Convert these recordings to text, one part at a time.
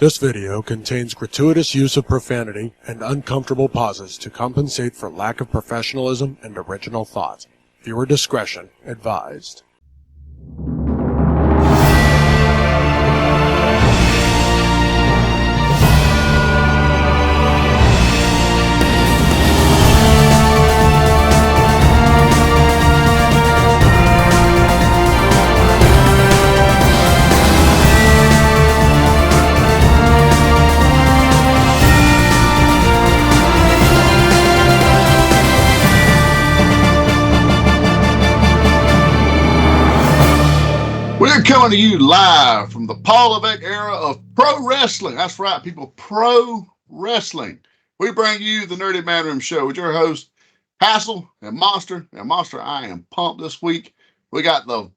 This video contains gratuitous use of profanity and uncomfortable pauses to compensate for lack of professionalism and original thought. Viewer discretion advised. We're coming to you live from the Paul Levesque era of pro wrestling. That's right, people, pro wrestling. We bring you the Nerdy Manroom show with your host, Hassel and Monster. And Monster, I am pumped this week. We got the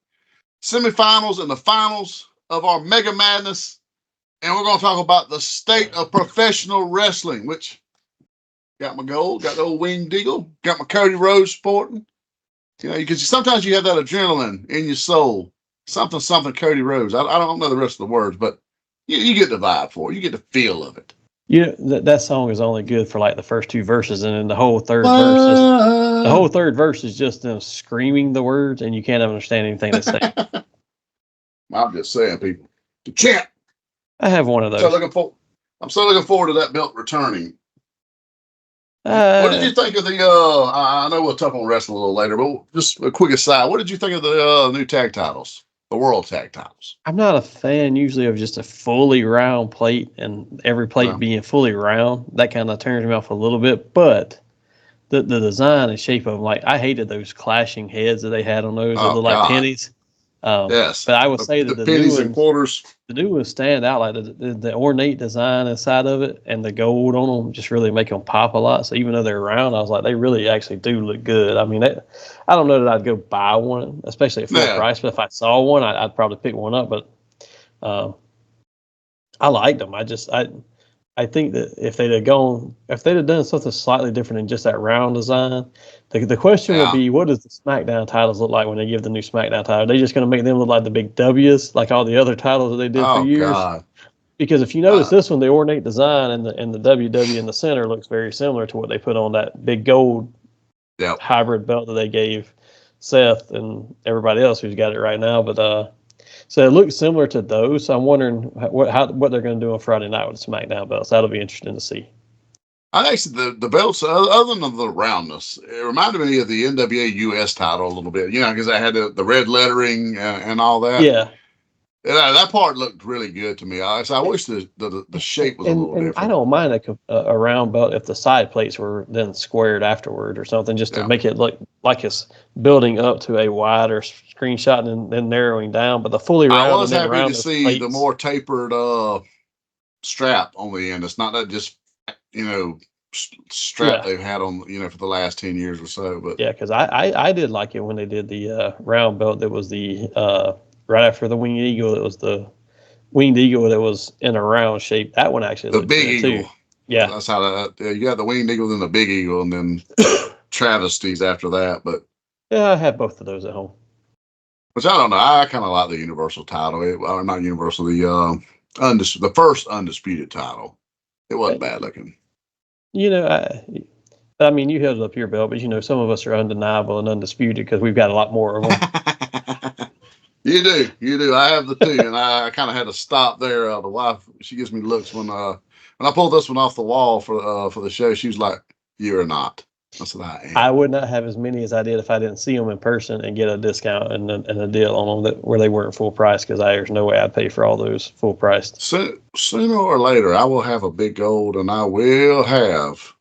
semifinals and the finals of our Mega Madness. And we're going to talk about the state of professional wrestling, which got my gold, got the old winged eagle, got my Cody Rhodes sporting. You know, because sometimes you have that adrenaline in your soul. Something Cody Rhodes. I don't know the rest of the words, but you get the vibe for it. You get the feel of it. Yeah, that song is only good for like the first two verses, and then the whole third verse is just them screaming the words, and you can't understand anything they say. I'm just saying, people. The champ. I have one of those. I'm so looking forward to that belt returning. What did you think of the? I know we'll talk on wrestling a little later, but just a quick aside. What did you think of the new tag titles? The world tag titles. I'm not a fan usually of just a fully round plate and every plate being fully round. That kind of turns me off a little bit, but the design and shape of them, like I hated those clashing heads that they had on those that look like pennies. Yes, but I would say that the pennies and quarters. The new ones stand out, like the ornate design inside of it and the gold on them just really make them pop a lot. So even though they're round, I was like, they really actually do look good. I mean, I don't know that I'd go buy one, especially at full price, but if I saw one, I'd probably pick one up. But I liked them. I think that if they'd have done something slightly different than just that round design, the question would be, what does the SmackDown titles look like when they give the new SmackDown title? Are they just going to make them look like the big W's, like all the other titles that they did for years? God. Because if you notice this one, the ornate design and the WW in the center looks very similar to what they put on that big gold hybrid belt that they gave Seth and everybody else who's got it right now. But so it looks similar to those. So I'm wondering what they're going to do on Friday night with the SmackDown belts. That'll be interesting to see. I actually the belts, other than the roundness, it reminded me of the NWA US title a little bit. You know, because I had the red lettering and all that. Yeah, that part looked really good to me. I wish the shape was a little different. I don't mind a round belt if the side plates were then squared afterward or something, just to make it look like it's building up to a wider screenshot and then narrowing down. But the fully round, I was happy to see plates. The more tapered strap on the end. It's not that just strap they've had on for the last 10 years or so. But yeah, because I did like it when they did the round belt that was the right after the winged eagle. It was the winged eagle that was in a round shape. That one actually the big eagle too. Yeah, that's how you got the winged eagle, then the big eagle, and then travesties after that. But yeah, I have both of those at home. Which I don't know. I kind of like the Universal title. Not Universal, the first undisputed title. It wasn't bad looking. I mean, you held up your belt, but some of us are undeniable and undisputed because we've got a lot more of them. You do. I have the two, and I kind of had to stop there. The wife, she gives me looks when I pulled this one off the wall for the show. She was like, "You are not." I said, "I am." I would not have as many as I did if I didn't see them in person and get a discount and a deal on them where they weren't full price, because there's no way I'd pay for all those full priced. Sooner or later, I will have a big gold, and I will have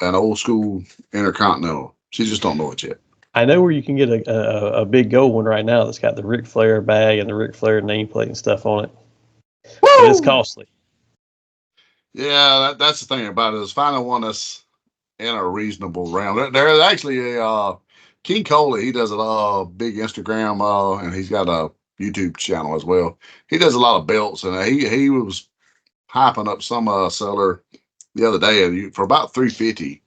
an old school Intercontinental. She just don't know it yet. I know where you can get a big gold one right now that's got the Ric Flair bag and the Ric Flair nameplate and stuff on it. But it's costly. Yeah, that's the thing about it, is finding one that's in a reasonable round. There's actually a King Coley. He does a big Instagram, and he's got a YouTube channel as well. He does a lot of belts, and he was hyping up some seller the other day for about $350. You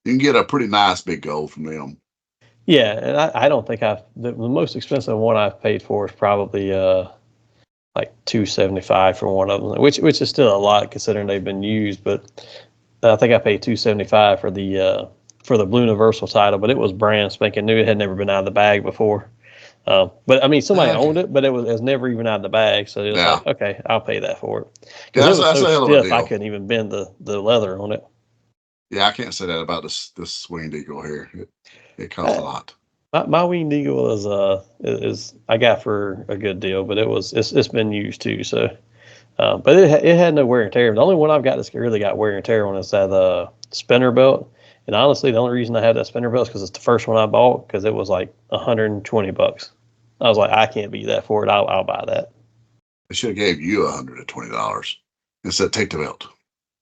can get a pretty nice big gold from them. Yeah, and I don't think the most expensive one I've paid for is probably like $275 for one of them, which is still a lot considering they've been used. But I think I paid $275 for the Blue Universal title, but it was brand spanking new. It had never been out of the bag before. But I mean, somebody owned it, but it was never even out of the bag. So it was like, okay, I'll pay that for it. Because it was so stiff, I couldn't even bend the leather on it. Yeah, I can't say that about this Winged Eagle here. It costs a lot. My Winged Eagle is I got for a good deal, but it's been used too. So, but it had no wear and tear. The only one I've got that's really got wear and tear on is that spinner belt. And honestly, the only reason I have that spinner belt is because it's the first one I bought, because it was like $120. I was like, I can't beat that for it. I'll buy that. They should have gave you $120 and said, take the belt.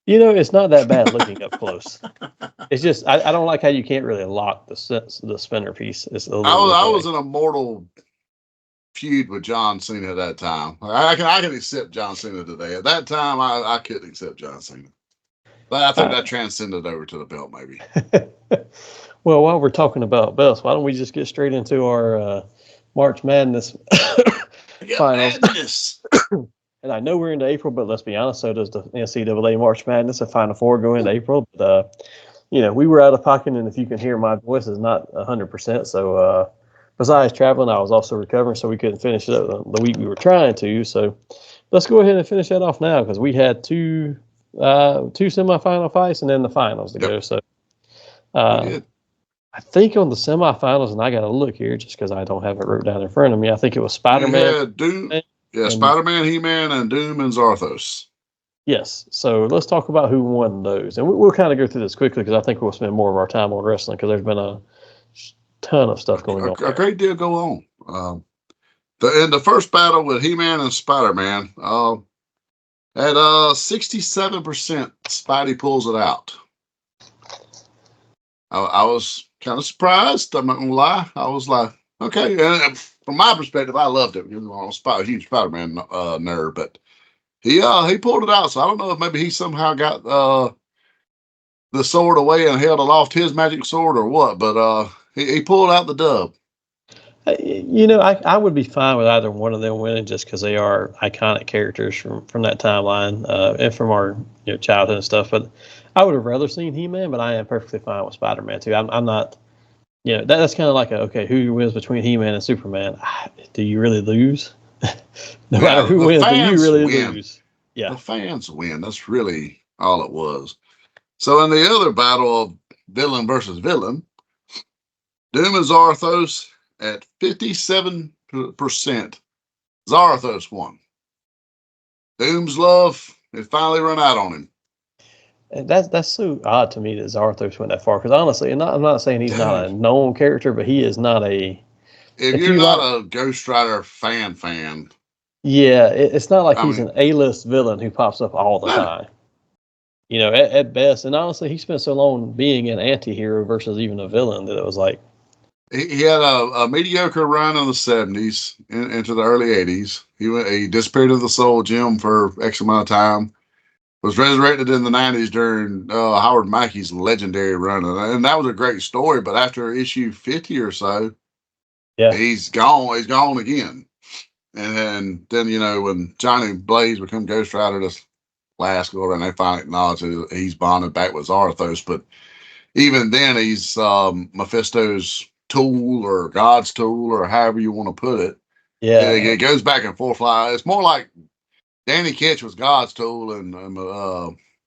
You know, it's not that bad looking up close. It's just I don't like how you can't really lock the spinner piece. It's I was in a mortal feud with John Cena at that time. I can accept John Cena today. At that time, I couldn't accept John Cena. But I think that transcended over to the belt, maybe. Well, while we're talking about belts, why don't we just get straight into our March Madness finals? Madness. And I know we're into April, but let's be honest, so does the NCAA March Madness. The Final Four go into April. But, we were out of pocket, and if you can hear, my voice is not 100%. So besides traveling, I was also recovering, so we couldn't finish it up the week we were trying to. So let's go ahead and finish that off now, because we had two semifinal fights and then the finals to go. So I think on the semifinals, and I got to look here just because I don't have it wrote down in front of me, I think it was Spider-Man. Spider-Man, He-Man, and Doom and Zarthos. Yes. So let's talk about who won those. And we'll kind of go through this quickly because I think we'll spend more of our time on wrestling because there's been a ton of stuff going on. A great deal go on. In the first battle with He-Man and Spider-Man, at 67%, Spidey pulls it out. I was kind of surprised. I'm not going to lie. I was like, okay. And from my perspective, I loved it. I'm a huge Spider-Man nerd, but he pulled it out. So I don't know if maybe he somehow got the sword away and held aloft his magic sword or what, but he pulled out the dub. I would be fine with either one of them winning just because they are iconic characters from that timeline and from our childhood and stuff. But I would have rather seen He-Man, but I am perfectly fine with Spider-Man too. I'm not, that's kind of like who wins between He-Man and Superman? Do you really lose? No matter who wins, do you really lose? Yeah, the fans win. That's really all it was. So in the other battle of villain versus villain, Doom and Zarthos at 57%. Zarthos won. Doom's love had finally run out on him. And that's so odd to me that Zarthos went that far. Because honestly, I'm not saying he's not a known character, but he is not a. If you're not a Ghost Rider fan. Yeah, it's not like he's an A-list villain who pops up all the time. At best. And honestly, he spent so long being an anti-hero versus even a villain that it was like. He had a mediocre run in the 70s into the early 80s. He disappeared into the Soul Gym for X amount of time. Was resurrected in the 90s during Howard Mackey's legendary run. And that was a great story. But after issue 50 or so, he's gone. He's gone again. And then, when Johnny Blaze became Ghost Rider this last go around, they finally acknowledged that he's bonded back with Zarthos. But even then, he's Mephisto's tool or God's tool or however you want to put it. Yeah. It goes back and forth. It's more like Danny Ketch was God's tool and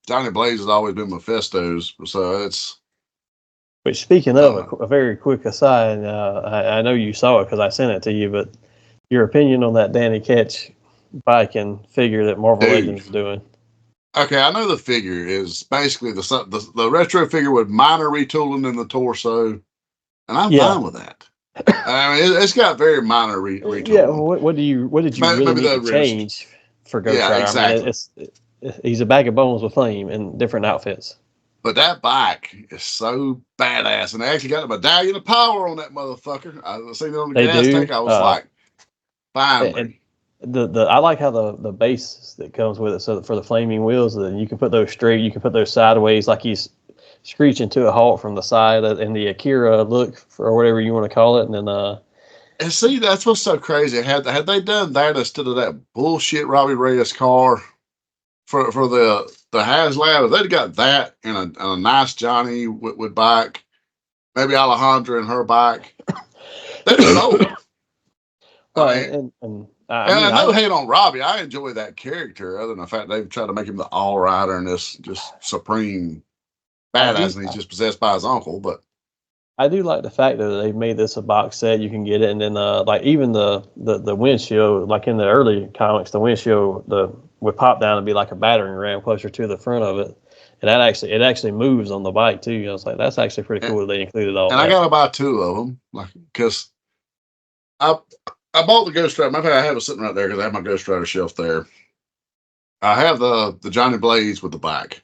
Johnny Blaze has always been Mephisto's. So it's. Which, speaking of, a very quick aside, I know you saw it because I sent it to you, but your opinion on that Danny Ketch bike and figure that Marvel Legends is doing. Okay, I know the figure is basically the retro figure with minor retooling in the torso, and I'm fine with that. I mean, it's got very minor retooling. Yeah, what did you really need to change for Ghost Rider? Exactly. I mean, he's a bag of bones with flame in different outfits. But that bike is so badass, and they actually got a medallion of power on that motherfucker. I seen it on the gas tank. I was like, finally. I like how the base that comes with it. So for the flaming wheels, then you can put those straight, you can put those sideways, like he's screeching to a halt from the side in the Akira look or whatever you want to call it. And then And see, that's what's so crazy. Had they done that instead of that bullshit Robbie Reyes car for the HasLab, if they'd got that and a nice Johnny with bike, maybe Alejandra and her bike, they'd have sold. Well, I know hate on Robbie. I enjoy that character, other than the fact they've tried to make him the all rider and this just supreme badass, and he's just possessed by his uncle. But I do like the fact that they've made this a box set. You can get it, and then like even the windshield, like in the early comics, the windshield would pop down and be like a battering ram closer to the front of it, and it actually moves on the bike too. I was like, that's actually pretty cool that they included all. And that. I gotta buy 2 of them, like because I bought the Ghost Rider. Matter of fact, I have it sitting right there because I have my Ghost Rider shelf there. I have the Johnny Blaze with the bike,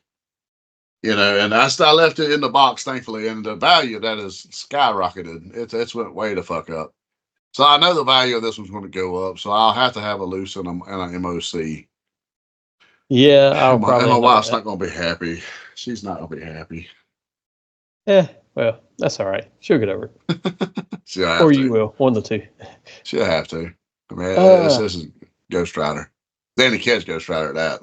and I left it in the box, thankfully, and the value of that is skyrocketed. It's went way the fuck up. So I know the value of this one's going to go up. So I'll have to have a loose and an MOC. Yeah, my wife's not going to be happy. She's not going to be happy. Yeah, well, that's all right. She'll get over it. Or you will. One of the two. She'll have to. I mean, this is Ghost Rider. Danny Ketch Ghost Rider at that.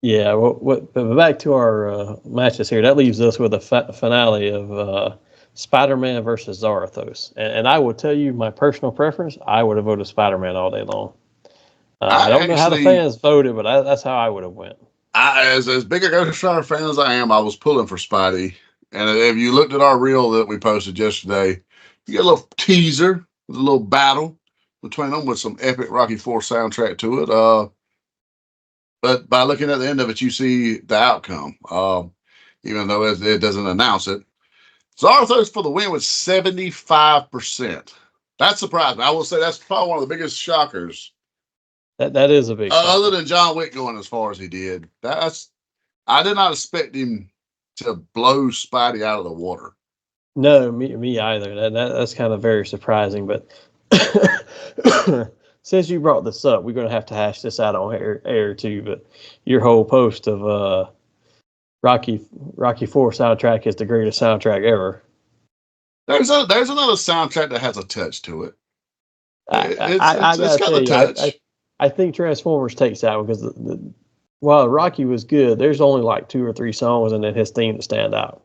Yeah, but back to our matches here. That leaves us with a finale of Spider-Man versus Zarathos. And I will tell you my personal preference. I would have voted Spider-Man all day long. I don't know how the fans voted, but that's how I would have went. As big a Ghost Rider fan as I am, I was pulling for Spidey. And if you looked at our reel that we posted yesterday, you get a little teaser with a little battle between them with some epic Rocky IV soundtrack to it. But by looking at the end of it, you see the outcome, even though it doesn't announce it. Zarathos for the win with 75%. That surprised me. I will say that's probably one of the biggest shockers. That is a big shocker. Other than John Wick going as far as he did. I did not expect him to blow Spidey out of the water. No, me either. That's kind of very surprising. But since you brought this up, we're going to have to hash this out on air too. But your whole post of Rocky IV soundtrack is the greatest soundtrack ever. There's another soundtrack that has a touch to it. It's got a touch. I think Transformers takes that one because while Rocky was good, there's only like 2 or 3 songs and then his theme that stand out.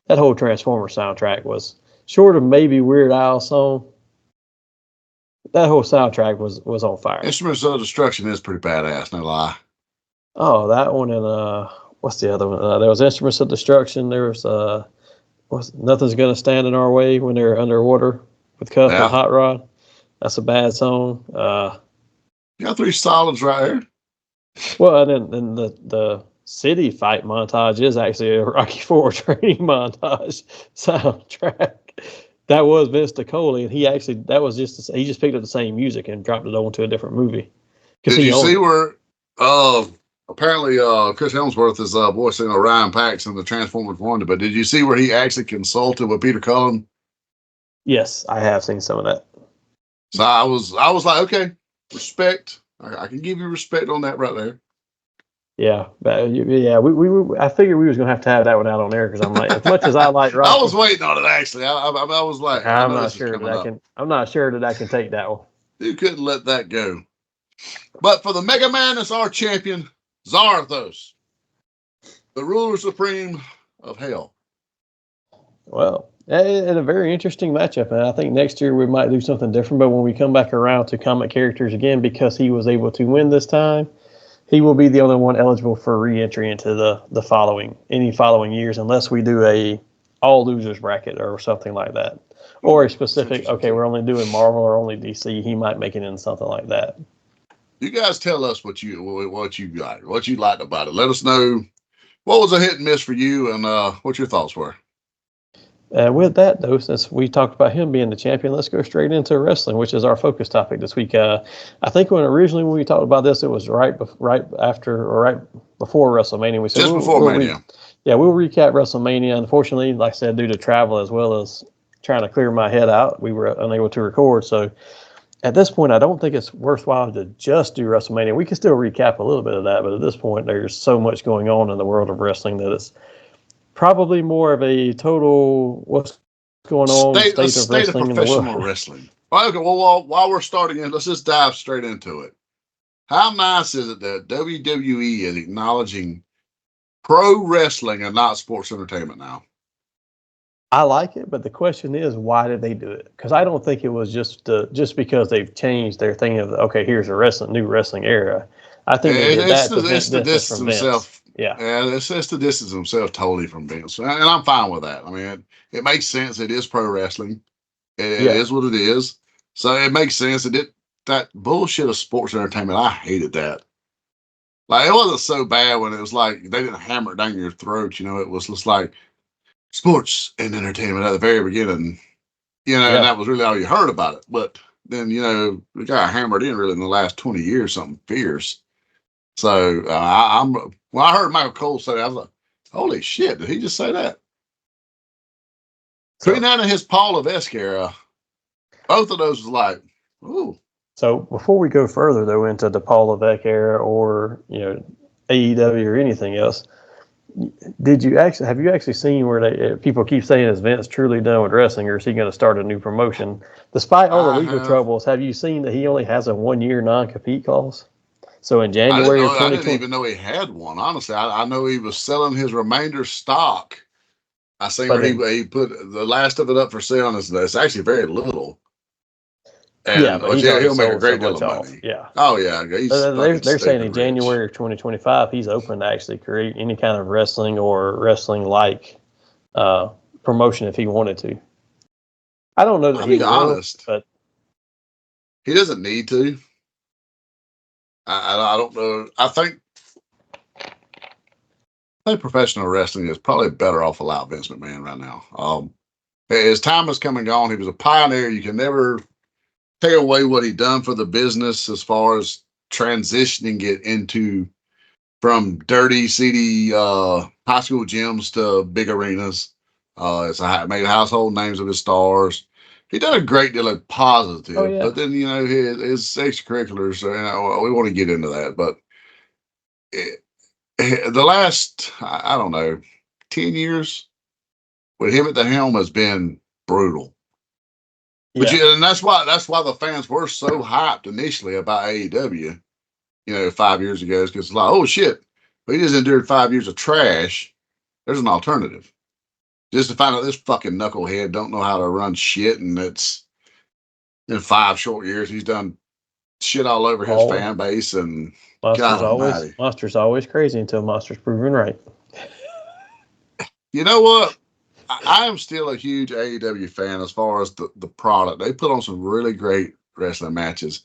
That whole Transformers soundtrack was short of maybe Weird Al song. That whole soundtrack was on fire. Instruments of Destruction is pretty badass, no lie. Oh, that one and what's the other one? There was Instruments of Destruction. There was Nothing's Gonna Stand in Our Way when they're underwater with Cuff and Hot Rod. That's a bad song. You got 3 solids right here. Well, and then the city fight montage is actually a Rocky IV training montage soundtrack. That was Vince DiCola, and he just picked up the same music and dropped it onto a different movie. Did you see where apparently Chris Hemsworth is voicing Orion Pax in the Transformers 1, but did you see where he actually consulted with Peter Cullen? Yes, I have seen some of that. So I was like, okay, respect. I can give you respect on that right there. Yeah, but yeah, I figured we was gonna have to have that one out on air because I'm like, as much as I like Rocky, I was waiting on it actually. I was like, I'm not sure that I can take that one. You couldn't let that go. But for the Mega Man, it's our champion, Zarathos, the ruler supreme of hell. Well, and a very interesting matchup, and I think next year we might do something different. But when we come back around to comic characters again, because he was able to win this time, he will be the only one eligible for re-entry into the following years, unless we do a all losers bracket or something like that, or a specific. Okay, we're only doing Marvel or only DC. He might make it into something like that. You guys tell us what you got, what you liked about it. Let us know what was a hit and miss for you, and what your thoughts were. With that, though, since we talked about him being the champion, let's go straight into wrestling, which is our focus topic this week. I think when we talked about this, it was right after or right before WrestleMania. We said just before Mania. We'll recap WrestleMania. Unfortunately, like I said, due to travel as well as trying to clear my head out, we were unable to record. So at this point, I don't think it's worthwhile to just do WrestleMania. We can still recap a little bit of that, but at this point, there's so much going on in the world of wrestling that it's probably more of a total what's going on state of wrestling professional wrestling. Okay, well, while we're starting in, let's just dive straight into it. How nice is it that WWE is acknowledging pro wrestling and not sports entertainment now? I like it, but the question is, why did they do it? Because I don't think it was just because they've changed their thing of, okay, here's a new wrestling era. I think they did that to distance from Vince. Yeah, it's to distance himself totally from Vince, and I'm fine with that. I mean, it makes sense. It is pro wrestling. It is what it is. So it makes sense. That bullshit of sports entertainment. I hated that. Like, it wasn't so bad when it was like they didn't hammer it down your throat. It was just like sports and entertainment at the very beginning. And that was really all you heard about it. But then, we got hammered in really in the last 20 years, something fierce. So when I heard Michael Cole say that, I was like, holy shit, did he just say that? Between that and his Paul Levesque era, both of those was like, ooh. So before we go further, though, into the Paul Levesque era or, AEW or anything else, have you actually seen where people keep saying, is Vince truly done with wrestling, or is he going to start a new promotion? Despite all the legal troubles, have you seen that he only has a 1-year non-compete clause? So in January of 2020, I didn't even know he had one. Honestly, I know he was selling his remainder stock. I seen where he put the last of it up for sale, and it's actually very little. And but he'll make a great deal of money. Yeah. Oh yeah. They're saying in January of 2025 he's open to actually create any kind of wrestling or wrestling like promotion if he wanted to. I don't know that he will, honest, but he doesn't need to. I don't know. I think professional wrestling is probably better off without Vince McMahon right now. His time has come and gone. He was a pioneer. You can never take away what he done for the business as far as transitioning it from dirty, seedy high school gyms to big arenas. Made household names of his stars. He done a great deal of positive, but then his extracurriculars. We want to get into that, but the last, I don't know, 10 years with him at the helm has been brutal. But and that's why the fans were so hyped initially about AEW, 5 years ago, because it's like, oh shit, we just endured 5 years of trash. There's an alternative. Just to find out this fucking knucklehead don't know how to run shit, and it's in 5 short years he's done shit all over his fan base, and Monster's always crazy until Monster's proven right. You know what? I am still a huge AEW fan as far as the product. They put on some really great wrestling matches.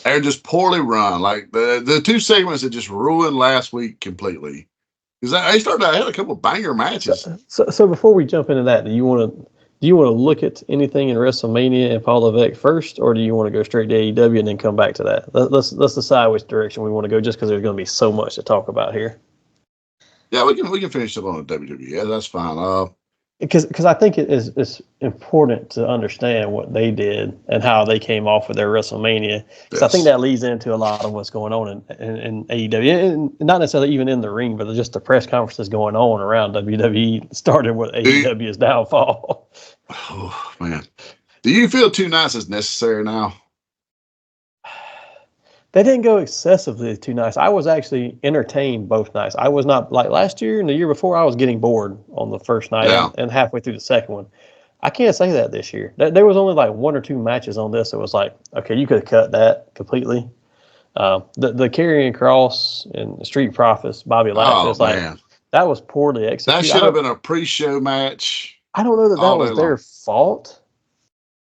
They're just poorly run. Like the 2 segments that just ruined last week completely. Because I had a couple of banger matches. So before we jump into that, do you want to look at anything in WrestleMania and Paul Levesque first, or do you want to go straight to AEW and then come back to that? Let's decide which direction we want to go, just because there's going to be so much to talk about here. Yeah, we can finish up on the WWE. Yeah, that's fine. Because I think it's important to understand what they did and how they came off with their WrestleMania. Because I think that leads into a lot of what's going on in AEW, and not necessarily even in the ring, but just the press conferences going on around WWE started with AEW's downfall. Oh man, do you feel 2 nights is necessary now? They didn't go excessively too nice. I was actually entertained both nights. I was not, like last year and the year before, I was getting bored on the first night and halfway through the second one. I can't say that this year. There was only like 1 or 2 matches on this. It was like, okay, you could have cut that completely. The Karrion Kross and the Street Profits, Bobby Lashley, that was poorly executed. That should have been a pre-show match. I don't know that was their fault.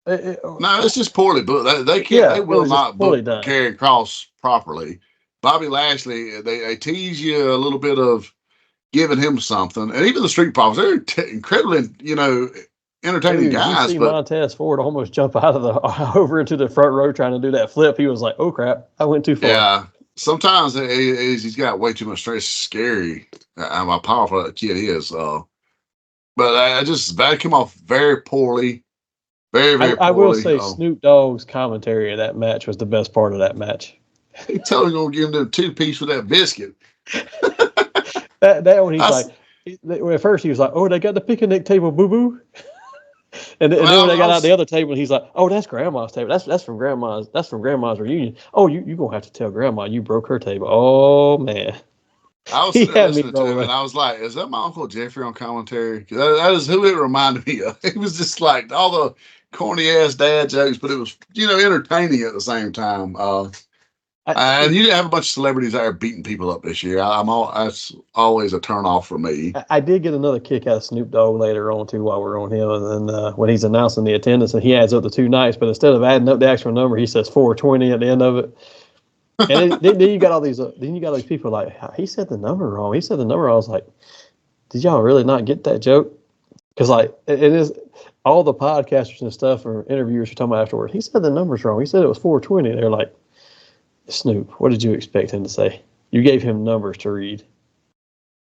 No, it's just poorly booked. They can't. They will not book Karrion Kross properly. Bobby Lashley, they tease you a little bit of giving him something, and even the Street Profits, they're incredibly, entertaining guys. You see Montez Ford almost jump out of over into the front row trying to do that flip. He was like, "Oh crap, I went too far." Yeah, sometimes he's got way too much strength. It's scary how powerful that kid is. But that came off very poorly. Very, very poorly. I will say Snoop Dogg's commentary of that match was the best part of that match. He told him going to give him the 2-piece with that biscuit. that one, he's like, at first he was like, "Oh, they got the picnic table, boo boo." And then when they got out the other table, he's like, "Oh, that's Grandma's table. That's from Grandma's. That's from Grandma's reunion. Oh, you gonna have to tell Grandma you broke her table. Oh man." I was sitting there listening to him, and I was like, "Is that my Uncle Jeffrey on commentary?" That is who it reminded me of. It was just like all the corny ass dad jokes, but it was entertaining at the same time. And you didn't have a bunch of celebrities out there beating people up this year. That's always a turn off for me. I did get another kick out of Snoop Dogg later on too, while we're on him, and then when he's announcing the attendance, and he adds up the 2 nights, but instead of adding up the actual number, he says 420 at the end of it. And then you got all these people like, he said the number wrong. He said the number wrong. I was like, did y'all really not get that joke? Because like it is all the podcasters and stuff or interviewers are talking about afterwards. He said the number's wrong. He said it was 420. They're like, Snoop, what did you expect him to say? You gave him numbers to read.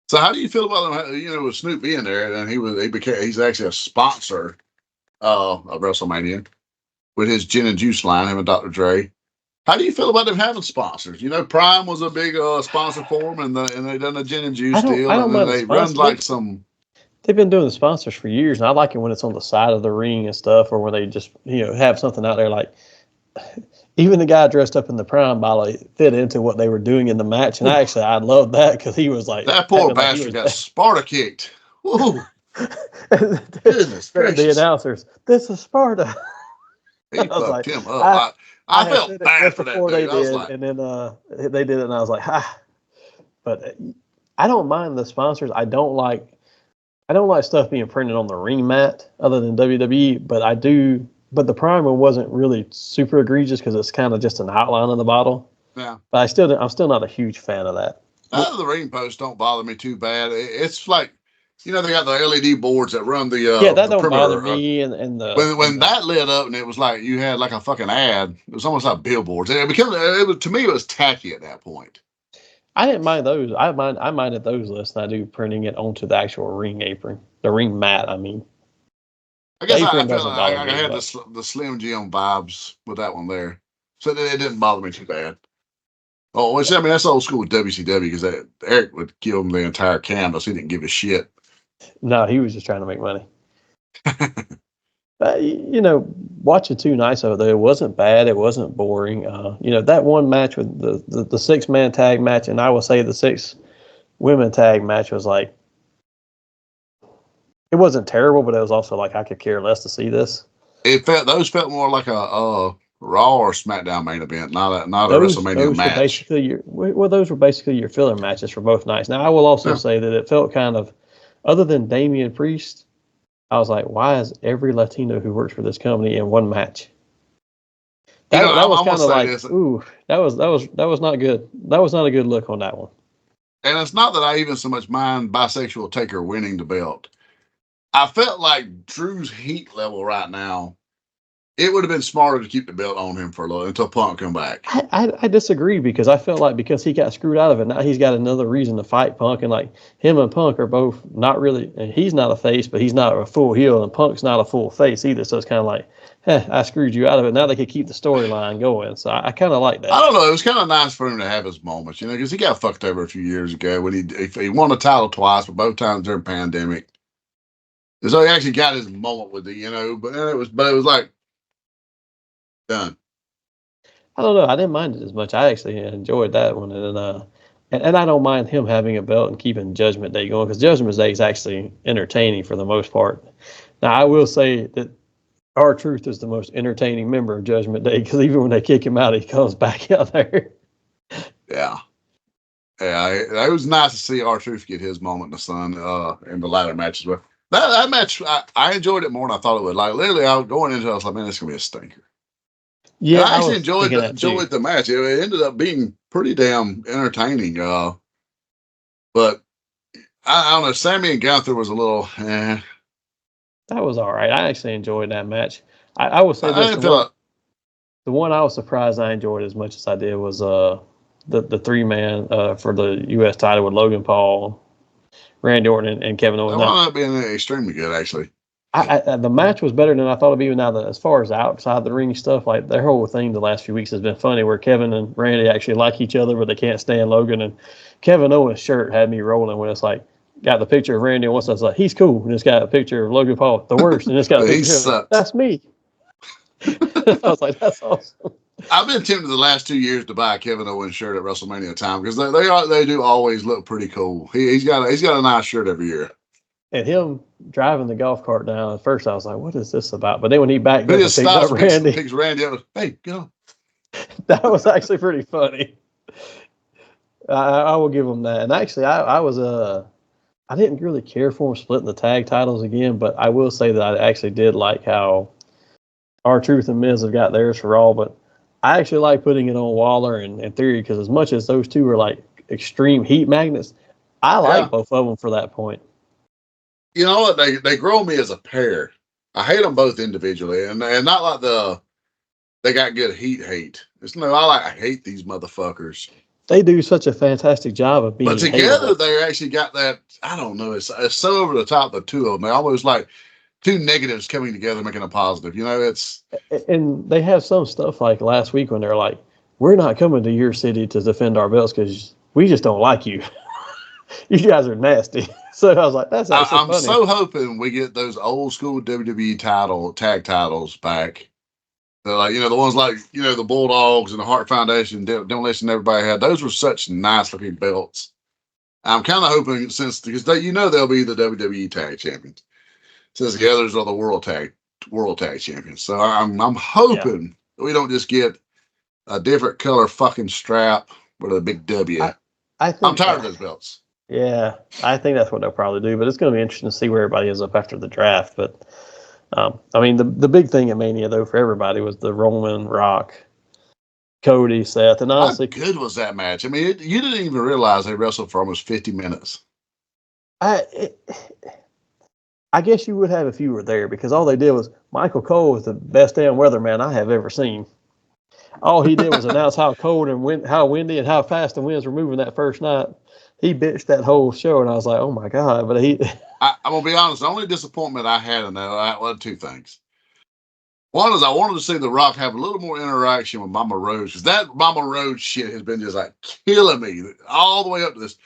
So how do you feel about him? With Snoop being there, and he's actually a sponsor of WrestleMania with his gin and juice line, him and Dr. Dre. How do you feel about them having sponsors? Prime was a big sponsor for them, and they done a gin and juice deal, and then they run like some. They've been doing the sponsors for years, and I like it when it's on the side of the ring and stuff, or when they just have something out there like. Even the guy dressed up in the Prime bottle fit into what they were doing in the match, and I love that because he was like that poor bastard got Sparta kicked. Whoa! Goodness gracious! The announcers, this is Sparta. He fucked him up. I felt bad for that dude. They did, and then they did it, and I was like, ha. But I don't mind the sponsors. I don't like stuff being printed on the ring mat other than WWE, but I do. But the Prime one wasn't really super egregious because it's kind of just an outline of the bottle. Yeah. But I'm still not a huge fan of that. The ring posts don't bother me too bad. It's like, they got the LED boards that run the that the don't perimeter. bother me. And when that lit up and it was like you had like a fucking ad. It was almost like billboards. To me it was tacky at that point. I didn't mind those. I minded those less than I do printing it onto the actual ring apron, the ring mat. I mean. I guess I felt like I had the Slim Jim vibes with that one there. So it didn't bother me too bad. Oh, that's old school with WCW because Eric would give him the entire canvas. He didn't give a shit. No, he was just trying to make money. Watching 2 nights over there, it wasn't bad. It wasn't boring. That one match with the 6-man tag match, and I will say the 6 women tag match was like, it wasn't terrible, but it was also like I could care less to see this. Those felt more like a Raw or SmackDown main event, not a WrestleMania match. Those were basically your filler matches for both nights. Now I will also say that it felt kind of, other than Damian Priest, I was like, why is every Latino who works for this company in one match? That was kind of like, ooh, that was not good. That was not a good look on that one. And it's not that I even so much mind bisexual Taker winning the belt. I felt like Drew's heat level right now, it would have been smarter to keep the belt on him for a little until Punk come back. I disagree because I felt like because he got screwed out of it, now he's got another reason to fight Punk. And like him and Punk are both not really, and he's not a face, but he's not a full heel, and Punk's not a full face either. So it's kind of like, I screwed you out of it. Now they could keep the storyline going. So I kind of like that. I don't know. It was kind of nice for him to have his moments, because he got fucked over a few years ago when he won the title twice, but both times during pandemic. So he actually got his moment with but it was like done. I don't know. I didn't mind it as much. I actually enjoyed that one, and I don't mind him having a belt and keeping Judgment Day going because Judgment Day is actually entertaining for the most part. Now I will say that R-Truth is the most entertaining member of Judgment Day because even when they kick him out, he comes back out there. Yeah. Yeah, it was nice to see R-Truth get his moment in the sun in the latter matches. But that match, I enjoyed it more than I thought it would. Like, literally, I was going into it, I was like, man, this is going to be a stinker. Yeah, I actually enjoyed the match. It ended up being pretty damn entertaining. But I don't know, Sammy and Gunther was a little, That was all right. I actually enjoyed that match. I would say this. The one I was surprised I enjoyed as much as I did was the 3-man for the U.S. title with Logan Paul, Randy Orton, and Kevin Owens. That wound up being extremely good, actually. The match was better than I thought it'd be. Now, as far as outside the ring stuff, like their whole thing the last few weeks has been funny, where Kevin and Randy actually like each other, but they can't stand Logan. And Kevin Owens' shirt had me rolling when it's like, got the picture of Randy, and once I was like, he's cool. And it's got a picture of Logan Paul, the worst. And it's got a picture of that's me. I was like, that's awesome. I've been tempted the last 2 years to buy a Kevin Owens shirt at WrestleMania time because they do always look pretty cool. He's got a nice shirt every year. And him driving the golf cart down, at first I was like, what is this about? But then when he backed up and picked up Randy. Picks Randy up, hey, get on. That was actually pretty funny. I will give him that. And actually, I didn't really care for him splitting the tag titles again, but I will say that I actually did like how R-Truth and Miz have got theirs for Raw, but I actually like putting it on Waller and Theory because as much as those two are like extreme heat magnets, I like both of them for that point. You know what? They grow me as a pair. I hate them both individually, and not like they got good hate. I hate these motherfuckers. They do such a fantastic job of being. But together, they actually got that. I don't know. It's so over the top. The two of them, they almost like two negatives coming together, making a positive. And they have some stuff like last week when they're like, "We're not coming to your city to defend our belts because we just don't like you. You guys are nasty." So I was like, "That's actually funny." I'm so hoping we get those old school WWE tag titles back. They're like, the ones like, the Bulldogs and the Hart Foundation, Demolition everybody had. Those were such nice looking belts. I'm kind of hoping because they'll be the WWE tag champions. Since the others are the world tag champions. So I'm hoping we don't just get a different color fucking strap with a big W. I'm tired of those belts. Yeah, I think that's what they'll probably do. But it's going to be interesting to see where everybody is up after the draft. But I mean, the big thing at Mania though for everybody was the Roman, Rock, Cody, Seth, and honestly, how good was that match? I mean, you didn't even realize they wrestled for almost 50 minutes. I guess you would have if you were there because all they did was Michael Cole was the best damn weatherman I have ever seen. All he did was announce how cold and how windy and how fast the winds were moving that first night. He bitched that whole show, and I was like, "Oh my god!" But I'm gonna be honest. The only disappointment I had in that was two things. One is I wanted to see The Rock have a little more interaction with Mama Rose because that Mama Rose shit has been just like killing me all the way up to this.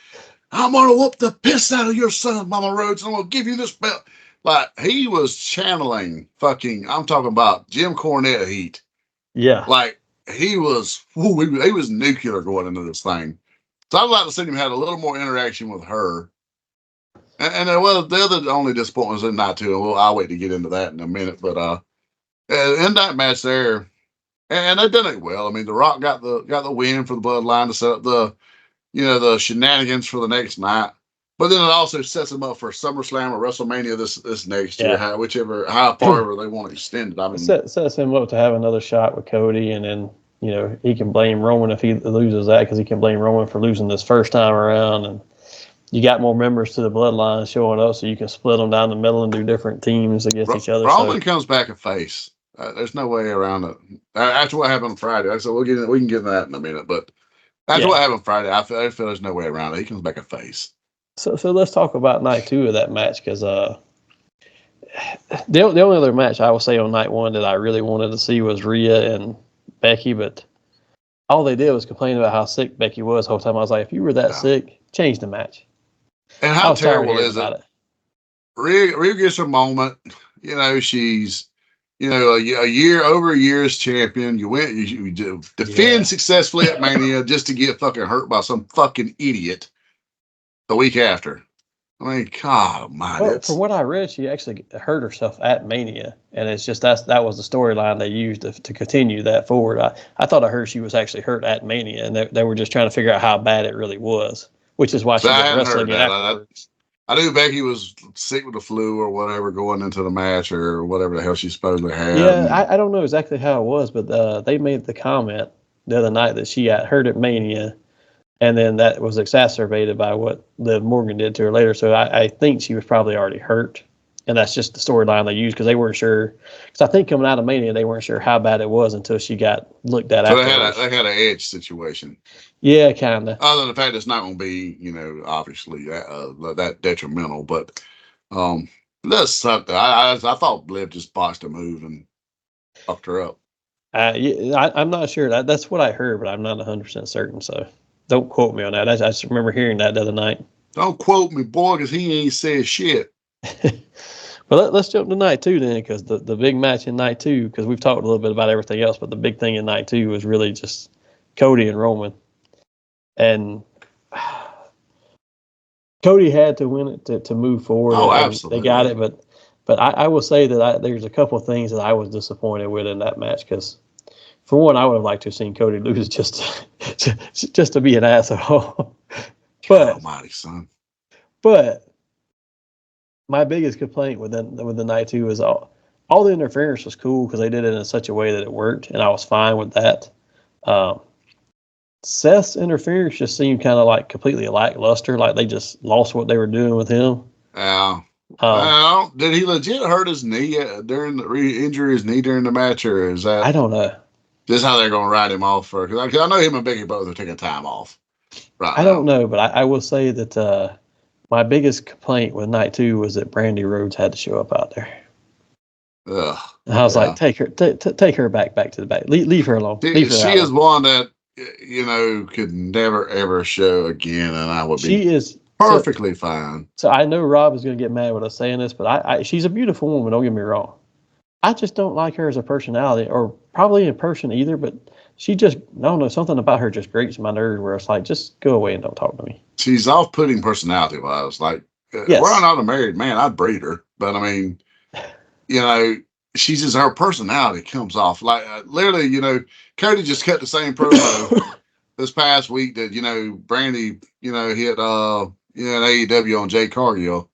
I'm gonna whoop the piss out of your son, Mama Rhodes, and I'm gonna give you this belt. Like he was channeling fucking. I'm talking about Jim Cornette heat. Yeah, like he was. He was nuclear going into this thing. So I'd like to see him have a little more interaction with her. And the other only disappointment was not to. Well, I'll wait to get into that in a minute. But in that match there, and they've done it well. I mean, The Rock got the win for the Bloodline to set up the shenanigans for the next night. But then it also sets them up for SummerSlam or WrestleMania this next year, how far they want to extend it. I mean, sets him up to have another shot with Cody, and then he can blame Roman if he loses that because he can blame Roman for losing this first time around, and you got more members to the Bloodline showing up, so you can split them down the middle and do different teams against each other. Roman comes back a face. There's no way around it. After what happened on Friday, so we can get into that in a minute, but. After what happened Friday, I feel there's no way around it. He comes back a face. So let's talk about night 2 of that match because the only other match I will say on night 1 that I really wanted to see was Rhea and Becky, but all they did was complain about how sick Becky was the whole time. I was like, if you were that sick, change the match. And how terrible is it? Rhea gets her moment. She's a year as champion. You defend successfully at Mania just to get fucking hurt by some fucking idiot the week after. I mean, God almighty. Well, from what I read, she actually hurt herself at Mania, and it's just that was the storyline they used to continue that forward. I thought I heard she was actually hurt at Mania, and they were just trying to figure out how bad it really was, which is why she was wrestling it afterwards. I knew Becky was sick with the flu or whatever going into the match or whatever the hell she supposedly had. Yeah, I don't know exactly how it was, but they made the comment the other night that she got hurt at Mania, and then that was exacerbated by what Liv Morgan did to her later. So I think she was probably already hurt, and that's just the storyline they used because they weren't sure. Because I think coming out of Mania, they weren't sure how bad it was until she got looked at. So they had an edge situation. Yeah, kind of. Other than the fact it's not going to be, obviously that detrimental, but that's something. I thought Liv just botched a move and fucked her up. I'm not sure. That's what I heard, but I'm not 100% certain. So don't quote me on that. I just remember hearing that the other night. Don't quote me, boy, because he ain't said shit. Well, let's jump to night 2 then, because the big match in night 2, because we've talked a little bit about everything else, but the big thing in night 2 was really just Cody and Roman. And Cody had to win it to move forward. Oh, and absolutely. They got it, but I will say that there's a couple of things that I was disappointed with in that match, because for one, I would have liked to have seen Cody lose just to be an asshole. God almighty, son. But my biggest complaint with the night 2 is all the interference was cool because they did it in such a way that it worked, and I was fine with that. Seth's interference just seemed kind of like completely lackluster, like they just lost what they were doing with him. Yeah. Well, did he legit hurt his knee during injure his knee during the match, or is that? I don't know. This is how they're going to write him off for? Because I know him and Becky both are taking time off. Right. I don't know, but I will say that my biggest complaint with night 2 was that Brandy Rhodes had to show up out there. Ugh. And I was like, take her back to the back. Leave her alone. She is one that could never ever show again, and I would be perfectly fine. So I know Rob is going to get mad with us saying this, but she's a beautiful woman. Don't get me wrong. I just don't like her as a personality, or probably in person either. But she just, I don't know, something about her just grates my nerves. Where it's like, just go away and don't talk to me. She's off-putting personality-wise. Like, yes. We're not a married man. I'd breed her, but I mean, she's just, her personality comes off like literally. Cody just cut the same promo this past week that Brandy hit an AEW on Jay Cargill,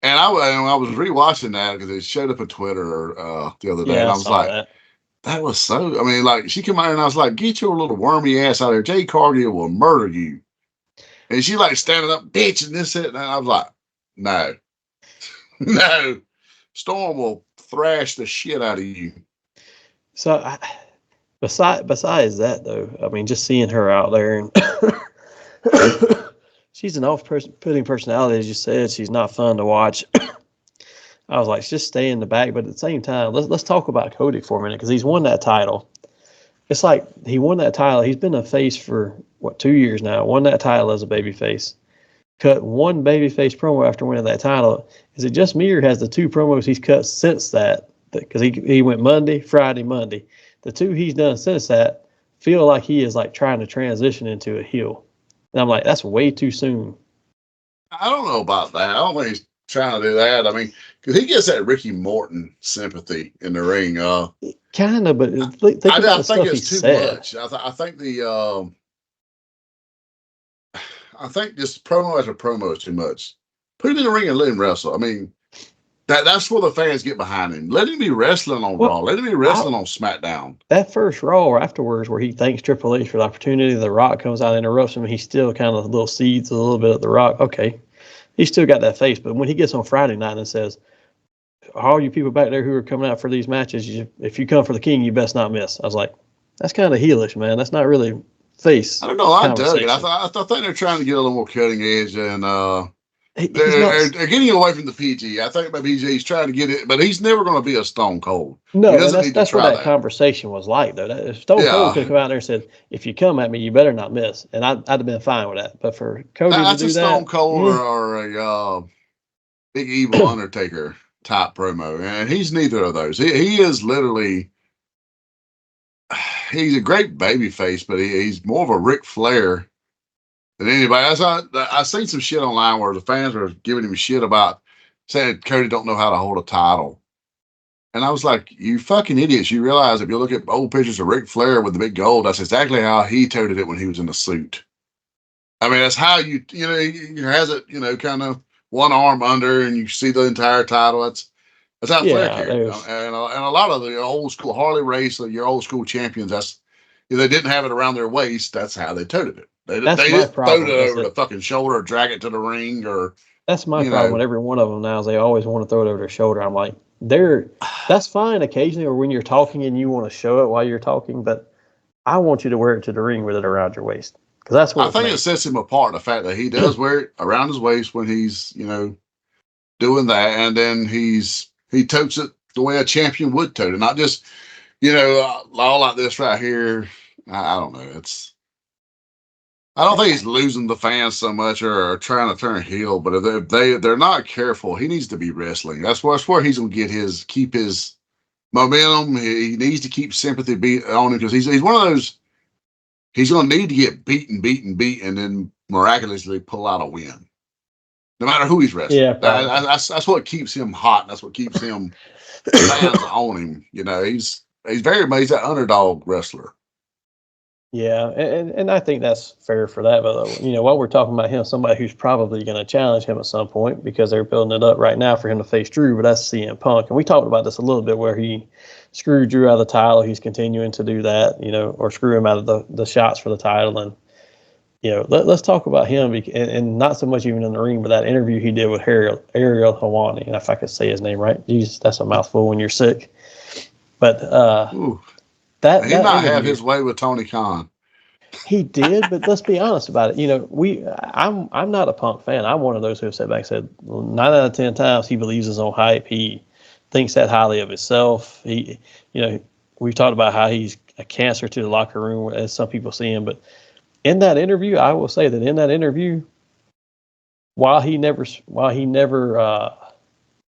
and I was rewatching that because it showed up on Twitter the other day, and I was like, that was so. I mean, like, she came out and I was like, get your little wormy ass out of here. Jay Cargill will murder you. And she like standing up, bitch, and this and I was like, no, no, Storm will thrash the shit out of you. So, besides that, though, I mean, just seeing her out there, and she's an off-putting personality, as you said. She's not fun to watch. I was like, just stay in the back. But at the same time, let's talk about Cody for a minute, because he's won that title. It's like he won that title. He's been a face for 2 years now. Won that title as a babyface. Cut one babyface promo after winning that title. Is it just me, or has the 2 promos he's cut since that? Because he went Monday, Friday, Monday. The 2 he's done since that feel like he is like trying to transition into a heel. And I'm like, that's way too soon. I don't know about that. I don't think he's trying to do that. I mean, because he gets that Ricky Morton sympathy in the ring. Kind of, but I think it's too much. I think this promo after promo is too much. Put him in the ring and let him wrestle. I mean, that's where the fans get behind him. Let him be wrestling on Raw. Let him be wrestling on SmackDown. That first Raw or afterwards, where he thanks Triple H for the opportunity, The Rock comes out and interrupts him, and he still kind of little seeds a little bit at The Rock. Okay, he's still got that face, but when he gets on Friday night and says, all you people back there who are coming out for these matches, if you come for the king, you best not miss. I was like, that's kind of heelish, man. That's not really face. I don't know. I dug it. I think they're trying to get a little more cutting edge, and they're getting away from the PG. I think by PG he's trying to get it, but he's never going to be a Stone Cold. No, that's what that conversation was like, though. If Stone Cold could come out there and said, if you come at me, you better not miss. And I'd have been fine with that. But for Cody to do that. That's a Stone Cold or a Big Evil Undertaker type promo, and he's neither of those. He is literally, he's a great baby face, but he's more of a Ric Flair than anybody. I seen some shit online where the fans were giving him shit about saying Cody don't know how to hold a title, and I was like, you fucking idiots! You realize if you look at old pictures of Ric Flair with the big gold, that's exactly how he toted it when he was in the suit. I mean, that's how he has it, kind of one arm under, and you see the entire title. That's how Flair carried it. And a lot of the old school Harley race, your old school champions, if they didn't have it around their waist, that's how they toted it. They didn't throw it over the fucking shoulder or drag it to the ring. That's my problem with every one of them now, is they always want to throw it over their shoulder. I'm like, that's fine occasionally, or when you're talking and you want to show it while you're talking, but I want you to wear it to the ring with it around your waist. Because that's what I think it sets him apart, the fact that he does wear it around his waist when he's, doing that, and then he totes it the way a champion would tote it, not just, all like this right here. I don't know. I don't think he's losing the fans so much or trying to turn heel, but if they're not careful, he needs to be wrestling. That's where he's going to keep his momentum. He needs to keep sympathy on him because he's one of those. He's going to need to get beaten, and then miraculously pull out a win, no matter who he's wrestling. Yeah, that's what keeps him hot. That's what keeps him fans on him. You know, he's that underdog wrestler. Yeah, and I think that's fair for that. But you know, while we're talking about him, somebody who's probably going to challenge him at some point because they're building it up right now for him to face Drew, but that's CM Punk. And we talked about this a little bit where he screwed Drew out of the title. He's continuing to do that, you know, or screw him out of the shots for the title. And you know, let's talk about him and not so much even in the ring, but that interview he did with Ariel Helwani, and if I could say his name right, Jesus, that's a mouthful when you're sick. But he might have his way with Tony Khan. He did, but let's be honest about it. You know, I'm not a Punk fan. I'm one of those who have sat back and said 9 out of 10 times he believes his own hype. He thinks that highly of himself. You know, we've talked about how he's a cancer to the locker room, as some people see him. But in that interview, I will say that in that interview, while he never,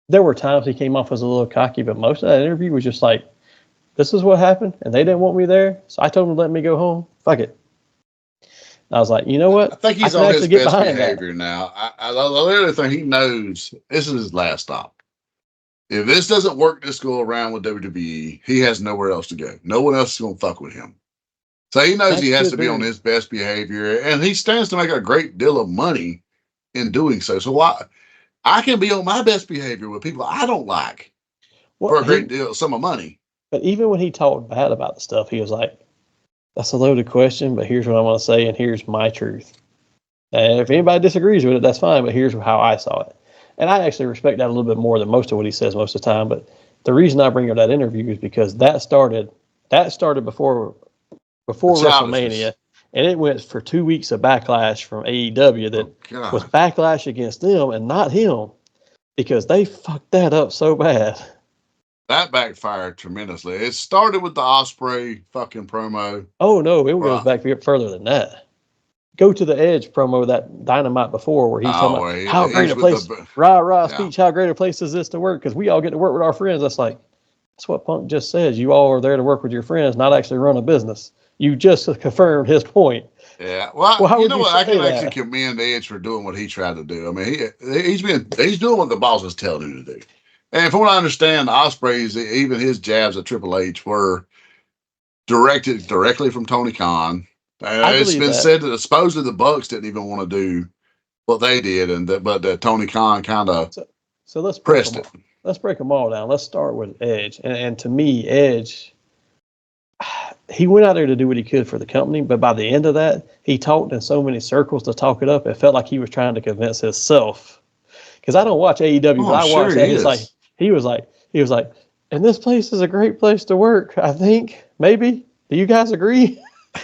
there were times he came off as a little cocky, but most of that interview was just like, this is what happened, and they didn't want me there, so I told them to let me go home. Fuck it. And I was like, you know what? I think he's on his best behavior now. I literally think he knows this is his last stop. If this doesn't work this go around with WWE, he has nowhere else to go. No one else is going to fuck with him. So he knows he has to be on his best behavior, and he stands to make a great deal of money in doing so. So I can be on my best behavior with people I don't like for a great deal, sum of money. But even when he talked bad about the stuff, he was like, that's a loaded question, but here's what I want to say, and here's my truth. And if anybody disagrees with it, that's fine, but here's how I saw it. And I actually respect that a little bit more than most of what he says most of the time. But the reason I bring up that interview is because that started before WrestleMania, and it went for 2 weeks of backlash from AEW that was backlash against them and not him because they fucked that up so bad. That backfired tremendously. It started with the Ospreay fucking promo. Oh, no, it goes back further than that. Go to the Edge promo, that Dynamite before, where he's talking about how great a place, speech, how great a place is this to work? Because we all get to work with our friends. That's what Punk just says. You all are there to work with your friends, not actually run a business. You just confirmed his point. Yeah. Well you know what? I can actually commend Edge for doing what he tried to do. I mean, he's doing what the bosses tell him to do. And from what I understand, Ospreay's, even his jabs at Triple H were directly from Tony Khan. It's been said that supposedly the Bucks didn't even want to do what they did, but Tony Khan kind of so let's pressed it. Let's break them all down. Let's start with Edge. And to me, Edge, he went out there to do what he could for the company, but by the end of that, he talked in so many circles to talk it up. It felt like he was trying to convince himself. Because I don't watch AEW, but I watch that. He was like, and this place is a great place to work, I think. Maybe. Do you guys agree?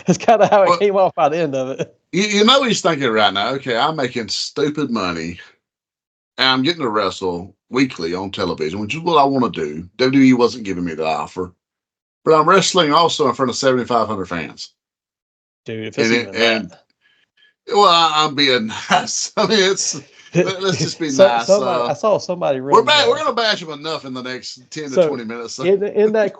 That's kind of how it came off by the end of it. You know he's thinking right now, okay, I'm making stupid money, and I'm getting to wrestle weekly on television, which is what I want to do. WWE wasn't giving me the offer. But I'm wrestling also in front of 7,500 fans. Dude, if it's even that. Well, I'm being nice. I mean, let's just be nice. I saw somebody. We're going to bash him enough in the next 10 to 20 minutes. So. In that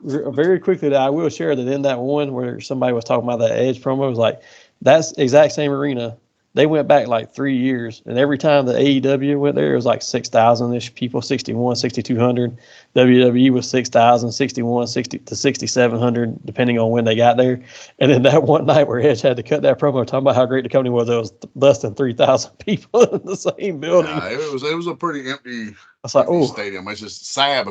very quickly, I will share that in that one where somebody was talking about that Edge promo, it was like, that's exact same arena. They went back like 3 years, and every time the AEW went there, it was like 6,000-ish people, 61, 6,200. WWE was 6,000, 61, 60 to 6,700, depending on when they got there. And then that one night where Edge had to cut that promo talking about how great the company was, there was less than 3,000 people in the same building. Yeah, it was a pretty empty stadium. It's just sad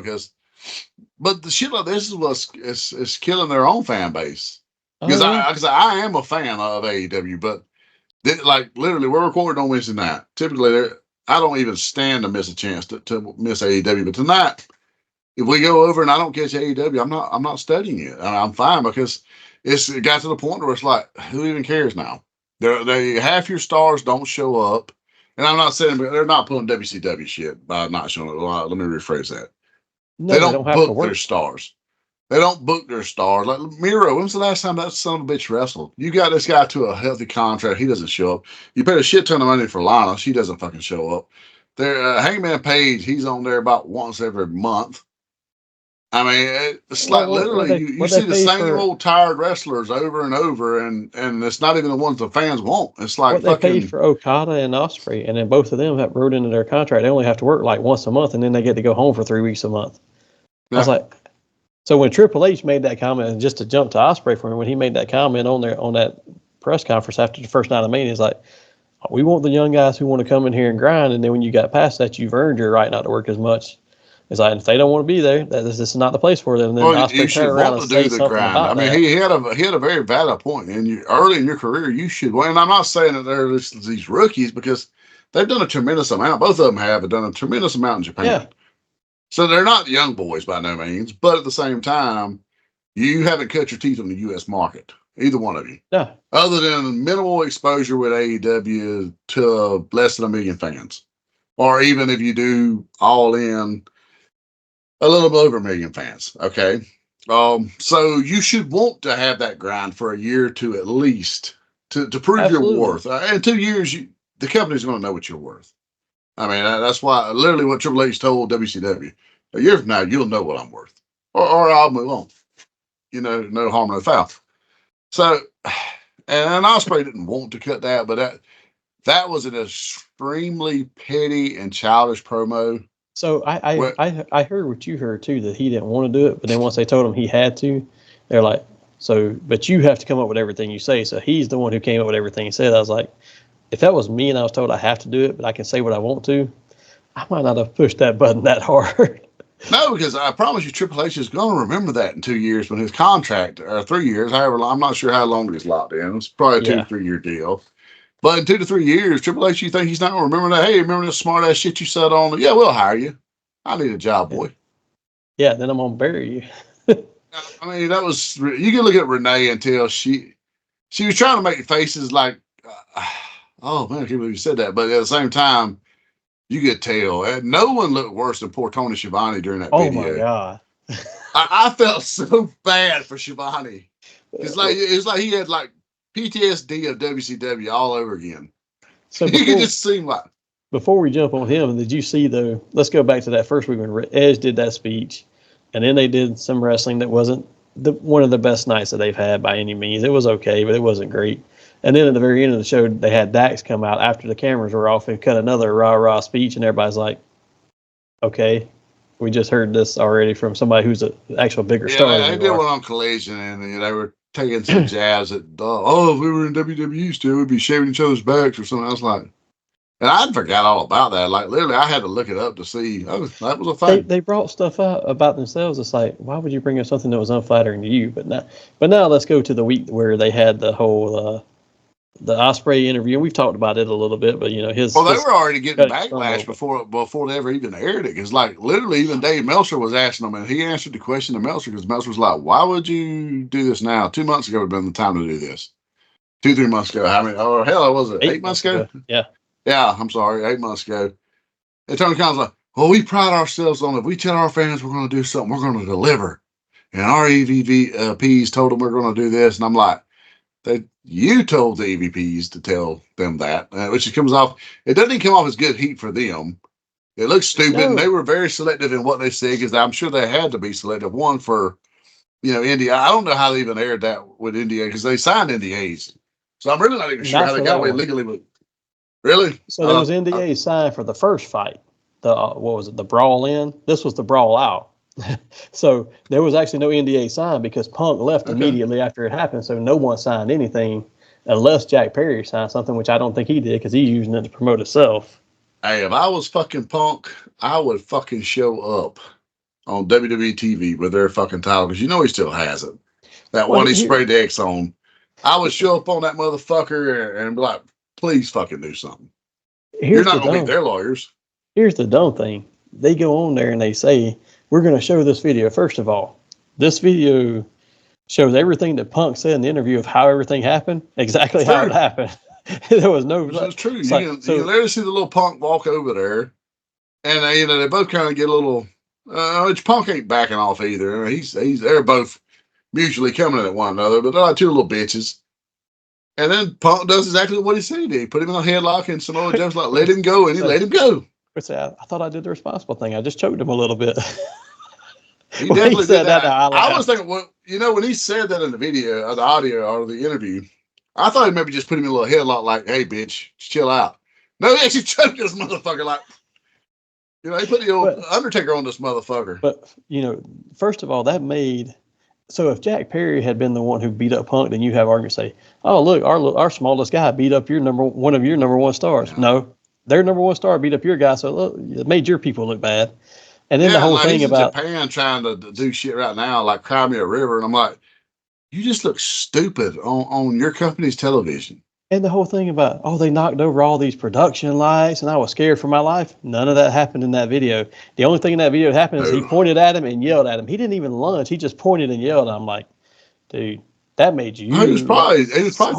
but the shit like this is what's killing their own fan base. Because I am a fan of AEW, but like literally, we're recording on Wednesday night. Typically, I don't even stand to miss a chance to miss AEW. But tonight, if we go over and I don't catch AEW, I'm not studying it. I'm fine because it got to the point where it's like, who even cares now? Half your stars don't show up, and I'm not saying they're not pulling WCW shit by not showing up. Let me rephrase that. No, they don't book their stars. They don't book their stars. Like Miro, when's the last time that son of a bitch wrestled? You got this guy to a healthy contract. He doesn't show up. You paid a shit ton of money for Lana. She doesn't fucking show up. There, Hangman Page, he's on there about once every month. I mean, it's like literally you see the same old tired wrestlers over and over, and it's not even the ones the fans want. It's like what they paid for Okada and Ospreay, and then both of them have wrote into their contract. They only have to work like once a month, and then they get to go home for 3 weeks a month. Yeah. I was like, so when Triple H made that comment, and just to jump to Ospreay for him, when he made that comment on that press conference after the first night of Mania, he's like, we want the young guys who want to come in here and grind, and then when you got past that, you've earned your right not to work as much. It's like, if they don't want to be there, this is not the place for them. Then you should want to do the grind. I mean, he had a very valid point. And early in your career, you should. Well, and I'm not saying that they're these rookies, because they've done a tremendous amount. Both of them have done a tremendous amount in Japan. Yeah. So they're not young boys by no means. But at the same time, you haven't cut your teeth on the U.S. market, either one of you. Yeah. Other than minimal exposure with AEW to less than 1 million fans, or even if you do all in, a little bit over 1 million fans. Okay. So you should want to have that grind for a year or two at least to prove Absolutely. Your worth. In 2 years, the company's going to know what you're worth. I mean, that's why literally what Triple H told WCW, a year from now, you'll know what I'm worth, or I'll move on. No harm, no foul. So, and Ospreay didn't want to cut that, but that was an extremely petty and childish promo. So I heard what you heard too, that he didn't want to do it, but then once they told him he had to, they're like, but you have to come up with everything you say. So he's the one who came up with everything he said. I was like, if that was me and I was told I have to do it, but I can say what I want to, I might not have pushed that button that hard. No, because I promise you, Triple H is going to remember that in 2 years when his contract, or 3 years, however long, I'm not sure how long he's locked in. It's probably a 2 to 3 year deal. But in 2 to 3 years, Triple H, you think he's not going to remember that? Hey, remember this smart ass shit you said on it? Yeah, we'll hire you. I need a job, boy. Yeah, then I'm going to bury you. I mean, that was, you can look at Renee until she was trying to make faces like, oh man, I can't believe you said that. But at the same time, you could tell. No one looked worse than poor Tony Schiavone during that video. Oh my God. I felt so bad for Schiavone. It's like he had like PTSD of WCW all over again. So you can just seem like. Before we jump on him, did you see though? Let's go back to that first week when Edge did that speech, and then they did some wrestling that wasn't one of the best nights that they've had by any means. It was okay, but it wasn't great. And then at the very end of the show, they had Dax come out after the cameras were off and cut another rah-rah speech, and everybody's like, okay, we just heard this already from somebody who's an actual bigger star. Yeah, they did one on Collision, and they were taking some jabs at, if we were in WWE still, we'd be shaving each other's backs or something. I was like, and I forgot all about that. Like, literally, I had to look it up to see. That was a thing. They brought stuff up about themselves. It's like, why would you bring up something that was unflattering to you? But now let's go to the week where they had the whole the Ospreay interview. And we've talked about it a little bit, but his. Well, they were already getting backlash before they ever even aired it. Because like literally, even Dave Meltzer was asking them, and he answered the question to Meltzer because Meltzer was like, "Why would you do this now? 2 months ago would have been the time to do this. 2-3 months ago. How many? Or hell, was it 8 months ago? Yeah. Yeah, I'm sorry, 8 months ago. And Tony Khan's like, well, we pride ourselves on if we tell our fans we're going to do something, we're going to deliver. And our EVPs told them we're going to do this. And I'm like, you told the EVPs to tell them that, which comes off, it doesn't even come off as good heat for them. It looks stupid. No. And they were very selective in what they said because I'm sure they had to be selective. One for, India. I don't know how they even aired that with India because they signed NDAs. So I'm really not even sure how they got away legally with. Really? So there was NDA signed for the first fight. What was it? The Brawl In? This was the Brawl Out. So there was actually no NDA signed because Punk left immediately after it happened. So no one signed anything unless Jack Perry signed something, which I don't think he did because he's using it to promote himself. Hey, if I was fucking Punk, I would fucking show up on WWE TV with their fucking title because he still has it. That one he sprayed the X on. I would show up on that motherfucker and be like, please fucking do something. You're not going to be their lawyers. Here's the dumb thing. They go on there and they say, we're going to show this video. First of all, this video shows everything that Punk said in the interview of how everything happened, exactly how it happened. There was no... That's true. You can literally see the little Punk walk over there, and they both kind of get a little Which Punk ain't backing off either. They're both mutually coming at one another, but they're like two little bitches. And then Punk does exactly what he said he did. He put him in a headlock, and Samoa Joe's like, let him go, and he let him go. I thought I did the responsible thing. I just choked him a little bit. He definitely did that. I was thinking, well, when he said that in the video, or the audio, or the interview, I thought he maybe just put him in a little headlock, like, hey, bitch, chill out. No, he actually choked this motherfucker, like, he put the old Undertaker on this motherfucker. But, first of all, that made... So if Jack Perry had been the one who beat up Punk, then you have argument say, oh, look, our smallest guy beat up one of your number one stars. Yeah. No, their number one star beat up your guy, so look, it made your people look bad. And then the whole thing about Japan trying to do shit right now, like Cry Me a River, and I'm like, you just look stupid on your company's television. And the whole thing about, they knocked over all these production lights, and I was scared for my life. None of that happened in that video. The only thing in that video happened is he pointed at him and yelled at him. He didn't even lunge. He just pointed and yelled. I'm like, dude, that made you. He was probably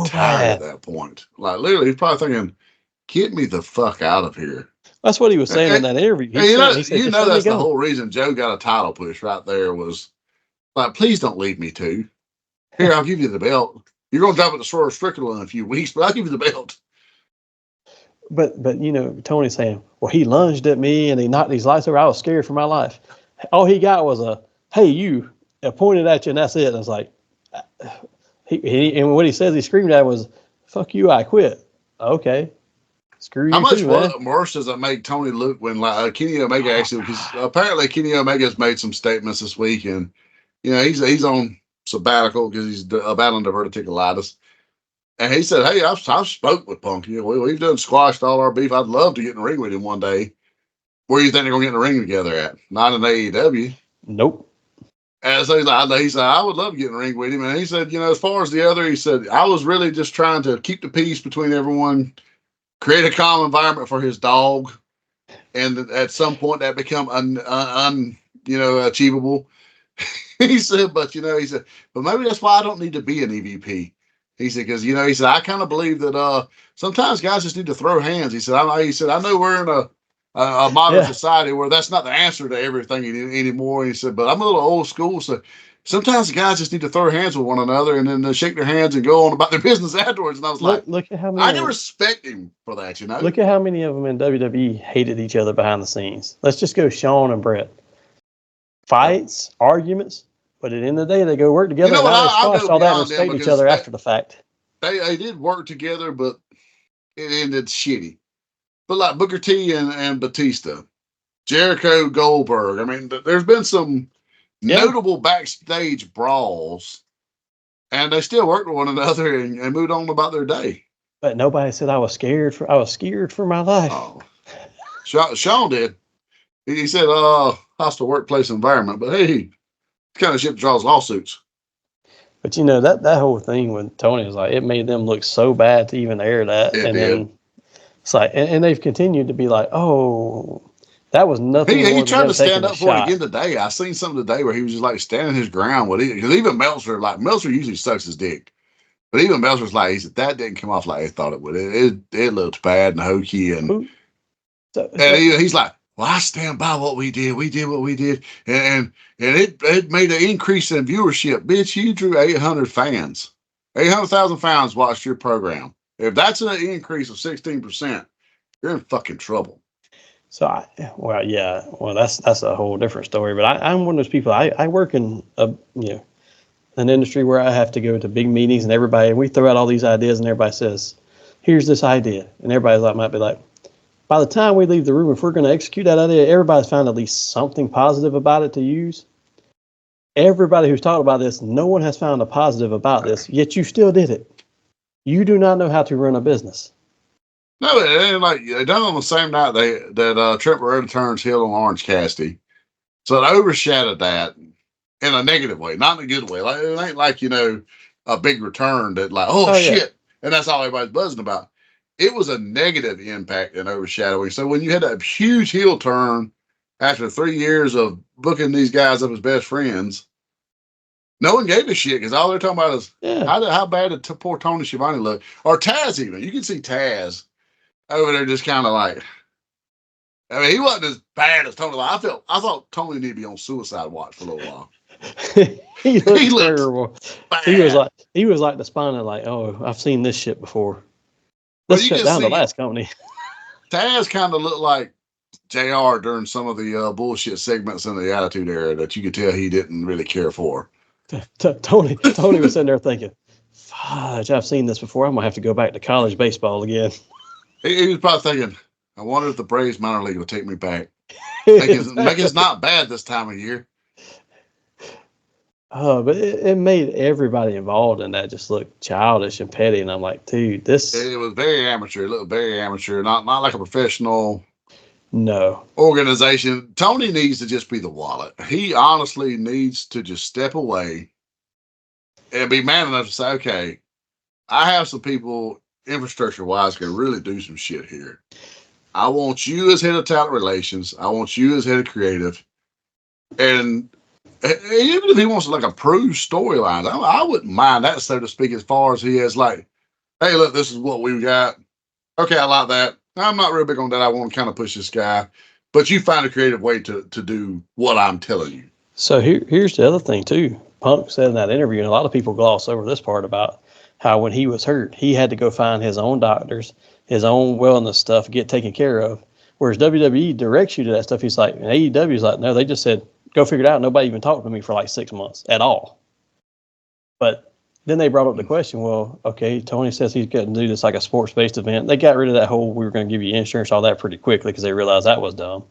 tired at that point. Like, literally, he's probably thinking, get me the fuck out of here. That's what he was saying in that interview. That's the whole reason Joe got a title push right there was, like, please don't leave me too. Here, I'll give you the belt. You're going to drop it to Swerve Strickland in a few weeks, but I'll give you the belt. But Tony's saying, well, he lunged at me and he knocked these lights over. I was scared for my life. All he got was a, hey, you, pointed at you, and that's it. And I was like, and what he says he screamed at was, fuck you, I quit. Okay. Screw you. How much worse does it make Tony look when Kenny Omega actually, because apparently Kenny Omega's made some statements this week, and he's on sabbatical because he's battling diverticulitis, and he said, hey, I've spoke with Punk. We've done squashed all our beef. I'd love to get in the ring with him one day. Where do you think they're gonna get in the ring together at? Not in AEW. Nope. And so he said, I would love to get in the ring with him. And he said, as far as the other, he said, I was really just trying to keep the peace between everyone, create a calm environment for his dog, and at some point that become achievable. He said, but maybe that's why I don't need to be an EVP. He said, because I kind of believe that sometimes guys just need to throw hands. He said, I know we're in a modern society where that's not the answer to everything anymore. He said, but I'm a little old school, so sometimes the guys just need to throw hands with one another and then shake their hands and go on about their business afterwards. And I was look at how many. I can respect him for that. Look at how many of them in WWE hated each other behind the scenes. Let's just go Shawn and Brett. Fights, arguments. But at the end of the day, they go work together. And now they squash all that and respect each other after the fact. They did work together, but it ended shitty. But like Booker T and Batista, Jericho, Goldberg. I mean, there's been some notable backstage brawls, and they still worked with one another and moved on about their day. But nobody said I was scared for my life. Oh. Shawn did. He said, hostile workplace environment, but hey, kind of shit draws lawsuits. But that whole thing with Tony was like, it made them look so bad to even air that. Then it's like, and they've continued to be like, oh, that was nothing. He tried to stand up for it again today. I seen something today where he was just like standing his ground with it. Because even Meltzer usually sucks his dick. But even Meltzer's like, he said, that didn't come off like he thought it would. It looked bad and hokey. And he's like, well, I stand by what we did. We did what we did. And it made an increase in viewership. Bitch, you drew 800 fans. 800,000 fans watched your program. If that's an increase of 16%, you're in fucking trouble. So, that's a whole different story. But I'm one of those people. I work in an industry where I have to go to big meetings and we throw out all these ideas and everybody says, here's this idea. And everybody might be like, by the time we leave the room, if we're going to execute that idea, everybody's found at least something positive about it to use. Everybody who's talked about this, no one has found a positive about this, yet you still did it. You do not know how to run a business. No, it ain't like they done on the same night that Trent Barretta turns heel on Orange Cassidy. So it overshadowed that in a negative way, not in a good way. Like it ain't like, a big return that like, shit. Yeah. And that's all everybody's buzzing about. It was a negative impact and overshadowing. So when you had that huge heel turn after 3 years of booking these guys up as best friends, no one gave a shit because all they're talking about is how bad did poor Tony Schiavone look? Or Taz even. You can see Taz over there just kind of like, I mean, he wasn't as bad as Tony. I thought Tony needed to be on suicide watch for a little while. He looked terrible. Bad. He was like the spine, like, oh, I've seen this shit before. Well, Let's shut down the last company. Taz kind of looked like JR during some of the bullshit segments in the Attitude Era that you could tell he didn't really care for. Tony was sitting there thinking, fudge, I've seen this before. I'm going to have to go back to college baseball again. He was probably thinking, I wonder if the Braves minor league will take me back. Make it not bad this time of year. But it made everybody involved in that just look childish and petty. And I'm like, dude, this... It was very amateur. It looked very amateur. Not like a professional... No. Organization. Tony needs to just be the wallet. He honestly needs to just step away and be man enough to say, okay, I have some people infrastructure wise can really do some shit here. I want you as head of talent relations. I want you as head of creative. And even if he wants to like approve storylines, I wouldn't mind that, so to speak, as far as he is like, hey, look, this is what we got. Okay, I like that. I'm not real big on that. I want to kind of push this guy, but you find a creative way to do what I'm telling you. So here's the other thing too. Punk said in that interview, and a lot of people gloss over this part about how when he was hurt, he had to go find his own doctors, his own wellness stuff, get taken care of. Whereas WWE directs you to that stuff. He's like, and AEW's like, no, they just said, go figure it out. Nobody even talked to me for like 6 months at all. But then they brought up the question, well, okay, Tony says he's going to do this like a sports-based event. They got rid of that whole, we were going to give you insurance, all that pretty quickly because they realized that was dumb.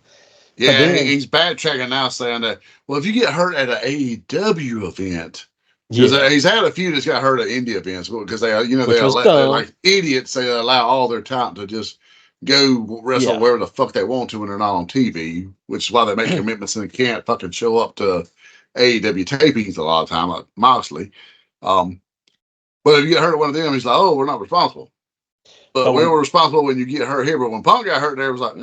Yeah, then, he's backtracking now saying that, well, if you get hurt at an AEW event, because he's had a few that's got hurt at indie events because they're like idiots. They allow all their talent to just go wrestle wherever the fuck they want to when they're not on TV, which is why they make commitments and they can't fucking show up to AEW tapings a lot of time, like Moxley. But if you get hurt at one of them, he's like, oh, we're not responsible. But we were responsible when you get hurt here. But when Punk got hurt there, it was like,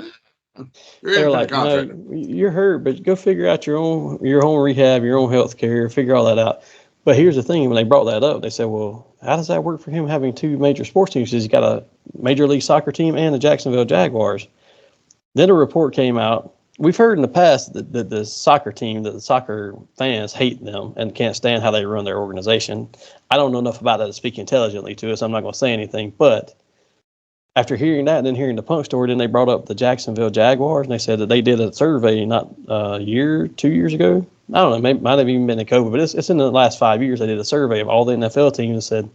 you're like, no, you're hurt, but go figure out your own rehab, your own health care, figure all that out. But here's the thing, when they brought that up, they said, well, how does that work for him having two major sports teams? He's got a Major League Soccer team and the Jacksonville Jaguars. Then a report came out. We've heard in the past that the soccer team, that the soccer fans hate them and can't stand how they run their organization. I don't know enough about that to speak intelligently to us. I'm not going to say anything. But after hearing that and then hearing the Punk story, then they brought up the Jacksonville Jaguars, and they said that they did a survey not a year, 2 years ago. I don't know, maybe might have even been in COVID, but it's in the last 5 years. They did a survey of all the NFL teams and said,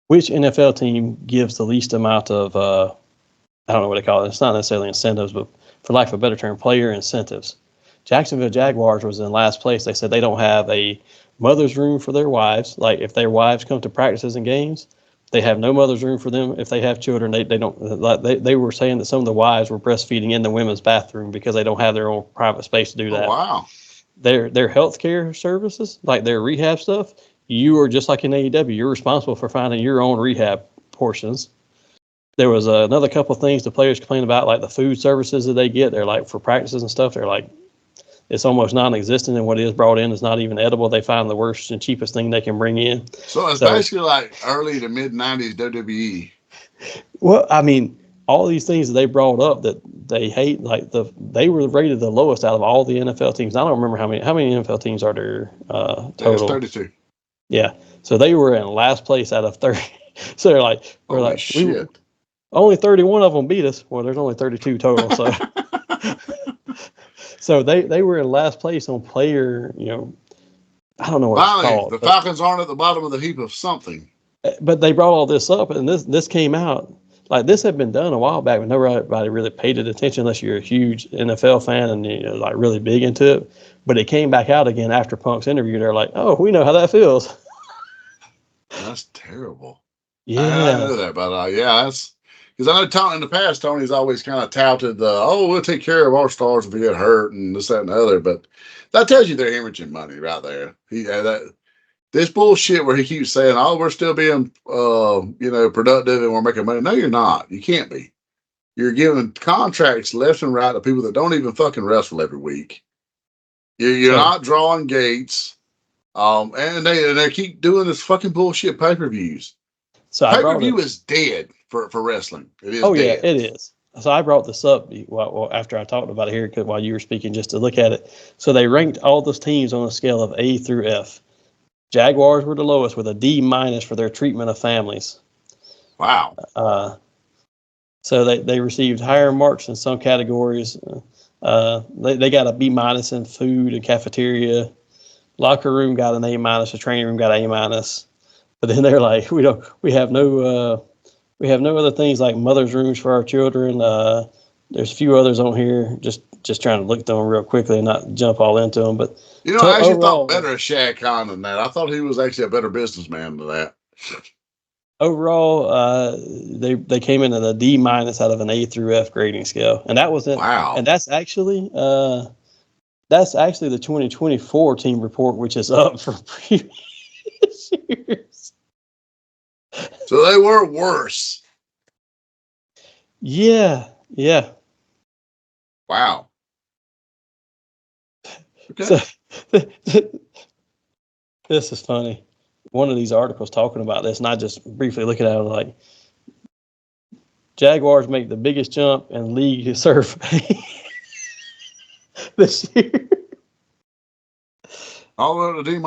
which NFL team gives the least amount of, I don't know what they call it. It's not necessarily incentives, but for lack of a better term, player incentives. Jacksonville Jaguars was in last place. They said they don't have a mother's room for their wives. Like if their wives come to practices and games, they have no mother's room for them. If they have children, they don't. Like they were saying that some of the wives were breastfeeding in the women's bathroom because they don't have their own private space to do that. Oh, wow. Their health care services, like their rehab stuff, you are just like in AEW. You're responsible for finding your own rehab portions. There was another couple of things the players complained about, like the food services that they get. They're like for practices and stuff. They're like, it's almost non-existent, and what is brought in is not even edible. They find the worst and cheapest thing they can bring in. So it's basically like early to mid '90s WWE. Well, I mean, all these things that they brought up that they hate, like they were rated the lowest out of all the NFL teams. I don't remember how many NFL teams are there total. There's 32. Yeah, so they were in last place out of 30. So they're like, shit. Only 31 of them beat us. Well, there's only 32 total. So, so they were in last place on player. I don't know what it's called. The Falcons aren't at the bottom of the heap of something. But they brought all this up, and this came out. Like this had been done a while back, but nobody really paid it attention unless you're a huge NFL fan and like really big into it. But it came back out again after Punk's interview. They're like, "Oh, we know how that feels." That's terrible. Yeah, I know that, but that's because I know in the past Tony's always kind of touted we'll take care of our stars if we get hurt and this, that, and the other. But that tells you they're hemorrhaging money right there. This bullshit where he keeps saying, "Oh, we're still being, productive and we're making money." No, you're not. You can't be. You're giving contracts left and right to people that don't even fucking wrestle every week. You're not drawing gates, and they keep doing this fucking bullshit pay-per-views. So pay-per-view is dead for wrestling. It is. Oh dead. Yeah, it is. So I brought this up after I talked about it here while you were speaking, just to look at it. So they ranked all those teams on a scale of A through F. Jaguars were the lowest with a D- for their treatment of families. Wow. So they received higher marks in some categories. They got a B- in food and cafeteria. Locker room got an A-. The training room got an A-. But then they're like, we have no other things like mother's rooms for our children. There's a few others on here. Just trying to look through them real quickly and not jump all into them. But I actually thought better of Shad Khan than that. I thought he was actually a better businessman than that. Overall, they came in at a D- out of an A through F grading scale, and that was it. Wow. And that's actually the 2024 team report, which is up from previous years. So they were worse. Yeah. Wow. Okay. So, this is funny. One of these articles talking about this, and I just briefly looking at it like, Jaguars make the biggest jump in league survey this year. All at a D-.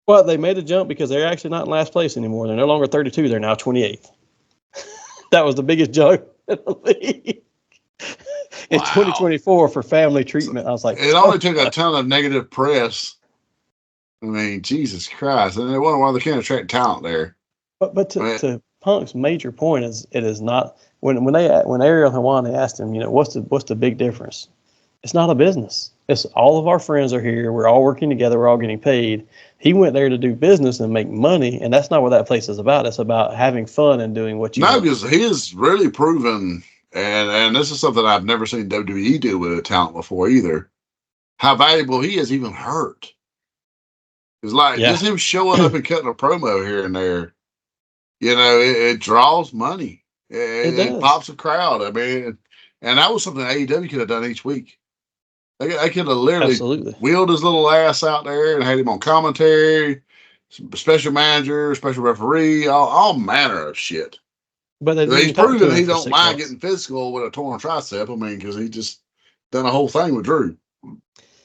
Well, they made a jump because they're actually not in last place anymore. They're no longer 32. They're now 28th. That was the biggest jump in the league in 2024 for family treatment. I was like, it only took a ton of negative press. I mean, Jesus Christ. And they wonder why they can't attract talent there. But to Punk's major point is, it is not when Ariel Helwani asked him, what's the big difference? It's not a business. It's all of our friends are here. We're all working together. We're all getting paid. He went there to do business and make money, and that's not what that place is about. It's about having fun and doing what you. No, because he has really proven, and this is something I've never seen WWE do with a talent before either, how valuable he is even hurt. It's like just him showing up and cutting a promo here and there. It draws money. It pops a crowd. I mean, and that was something AEW could have done each week. They could have literally wheeled his little ass out there and had him on commentary, special manager, special referee, all manner of shit. But he's proven he don't mind getting physical with a torn tricep. I mean, because he just done a whole thing with Drew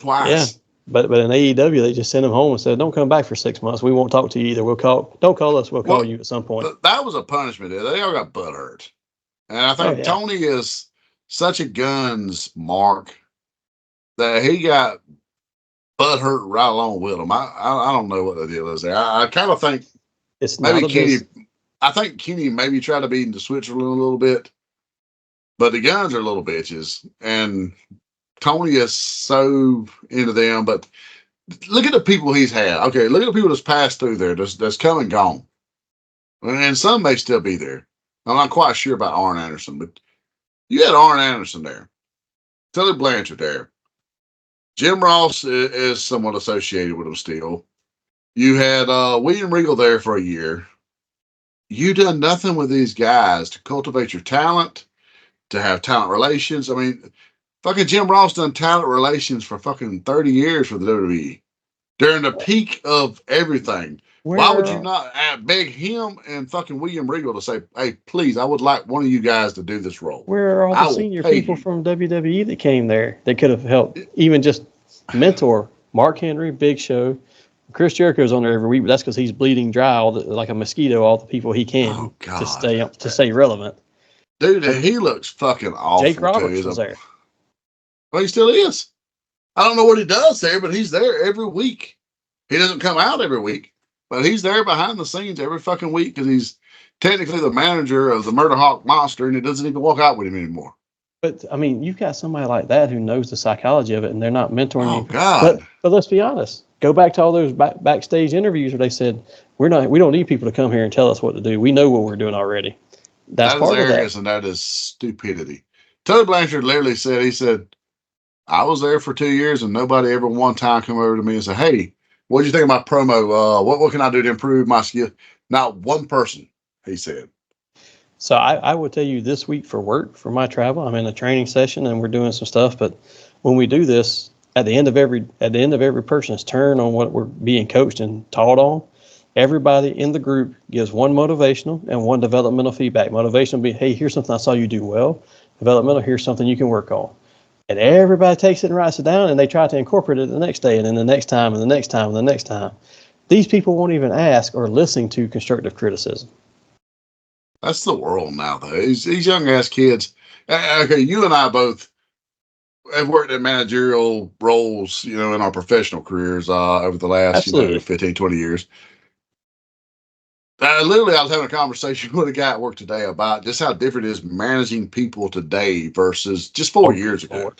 twice. Yeah. But in AEW, they just sent him home and said, "Don't come back for 6 months. We won't talk to you either. Don't call us. We'll call you at some point." That was a punishment. They all got butt hurt, and I think Tony is such a guns mark that he got butt hurt right along with him. I don't know what the deal is there. I kind of think it's maybe Kenny. I think Kenny maybe tried to beat him to Switzerland a little bit, but the guns are little bitches, and Tony is so into them. But look at the people he's had. Okay, look at the people that's passed through there, that's come and gone, and some may still be there. I'm not quite sure about Arn Anderson, but you had Arn Anderson there, Tully Blanchard there. Jim Ross is somewhat associated with him still. You had William Regal there for a year. You done nothing with these guys to cultivate your talent, to have talent relations. I mean, fucking Jim Ross done talent relations for fucking 30 years for the WWE. During the peak of everything. Why would you not beg him and fucking William Regal to say, "Hey, please, I would like one of you guys to do this role"? Where are all the senior people from WWE that came there? They could have helped, even just mentor Mark Henry, Big Show. Chris Jericho's on there every week, but that's because he's bleeding dry, like a mosquito, all the people he can to stay relevant. Dude, he looks fucking awful. Jake Roberts was there. Well, he still is. I don't know what he does there, but he's there every week. He doesn't come out every week, but he's there behind the scenes every fucking week because he's technically the manager of the Murder Hawk Monster, and he doesn't even walk out with him anymore. But I mean, you've got somebody like that who knows the psychology of it, and they're not mentoring you. Oh God! But let's be honest. Go back to all those backstage interviews where they said we don't need people to come here and tell us what to do. We know what we're doing already. That's part of arrogance, and that is stupidity. Tully Blanchard literally said, he said, "I was there for 2 years, and nobody ever one time come over to me and said, 'Hey, what do you think of my promo? What can I do to improve my skill?' Not one person," he said. So I would tell you this week for work, for my travel, I'm in a training session and we're doing some stuff. But when we do this, at the end of every person's turn on what we're being coached and taught on, Everybody in the group gives one motivational and one developmental feedback. Motivational will be, hey, here's something I saw you do well. Developmental, here's something you can work on. And everybody takes it and writes it down, and they try to incorporate it the next day, and then the next time, and the next time, and the next time. These people won't even ask or listen to constructive criticism. That's the world now, though. These young-ass kids. Okay, you and I both have worked in managerial roles, in our professional careers over the last, 15, 20 years. Literally, I was having a conversation with a guy at work today about just how different it is managing people today versus just 4 years ago.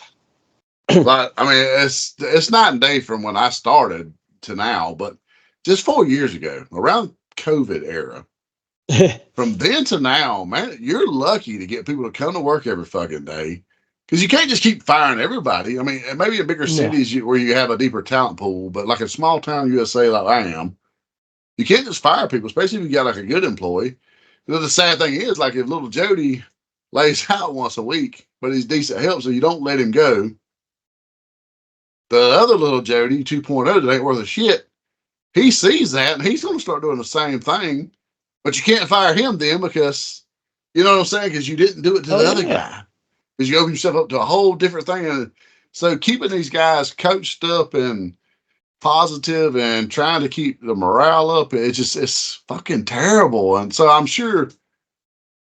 But I mean, it's night and day from when I started to now, but just 4 years ago, around COVID era, from then to now, man, you're lucky to get people to come to work every fucking day, because you can't just keep firing everybody. I mean, maybe in bigger cities where you have a deeper talent pool, but like a small town USA like I am, you can't just fire people, especially if you got like a good employee. The sad thing is, like, if little Jody lays out once a week, but he's decent help, so you don't let him go, the other little Jody 2.0 that ain't worth a shit, he sees that and he's going to start doing the same thing. But you can't fire him then, because, you know what I'm saying? Because you didn't do it to the other guy. Because you open yourself up to a whole different thing. And so keeping these guys coached up and positive and trying to keep the morale up, it's fucking terrible. And so I'm sure,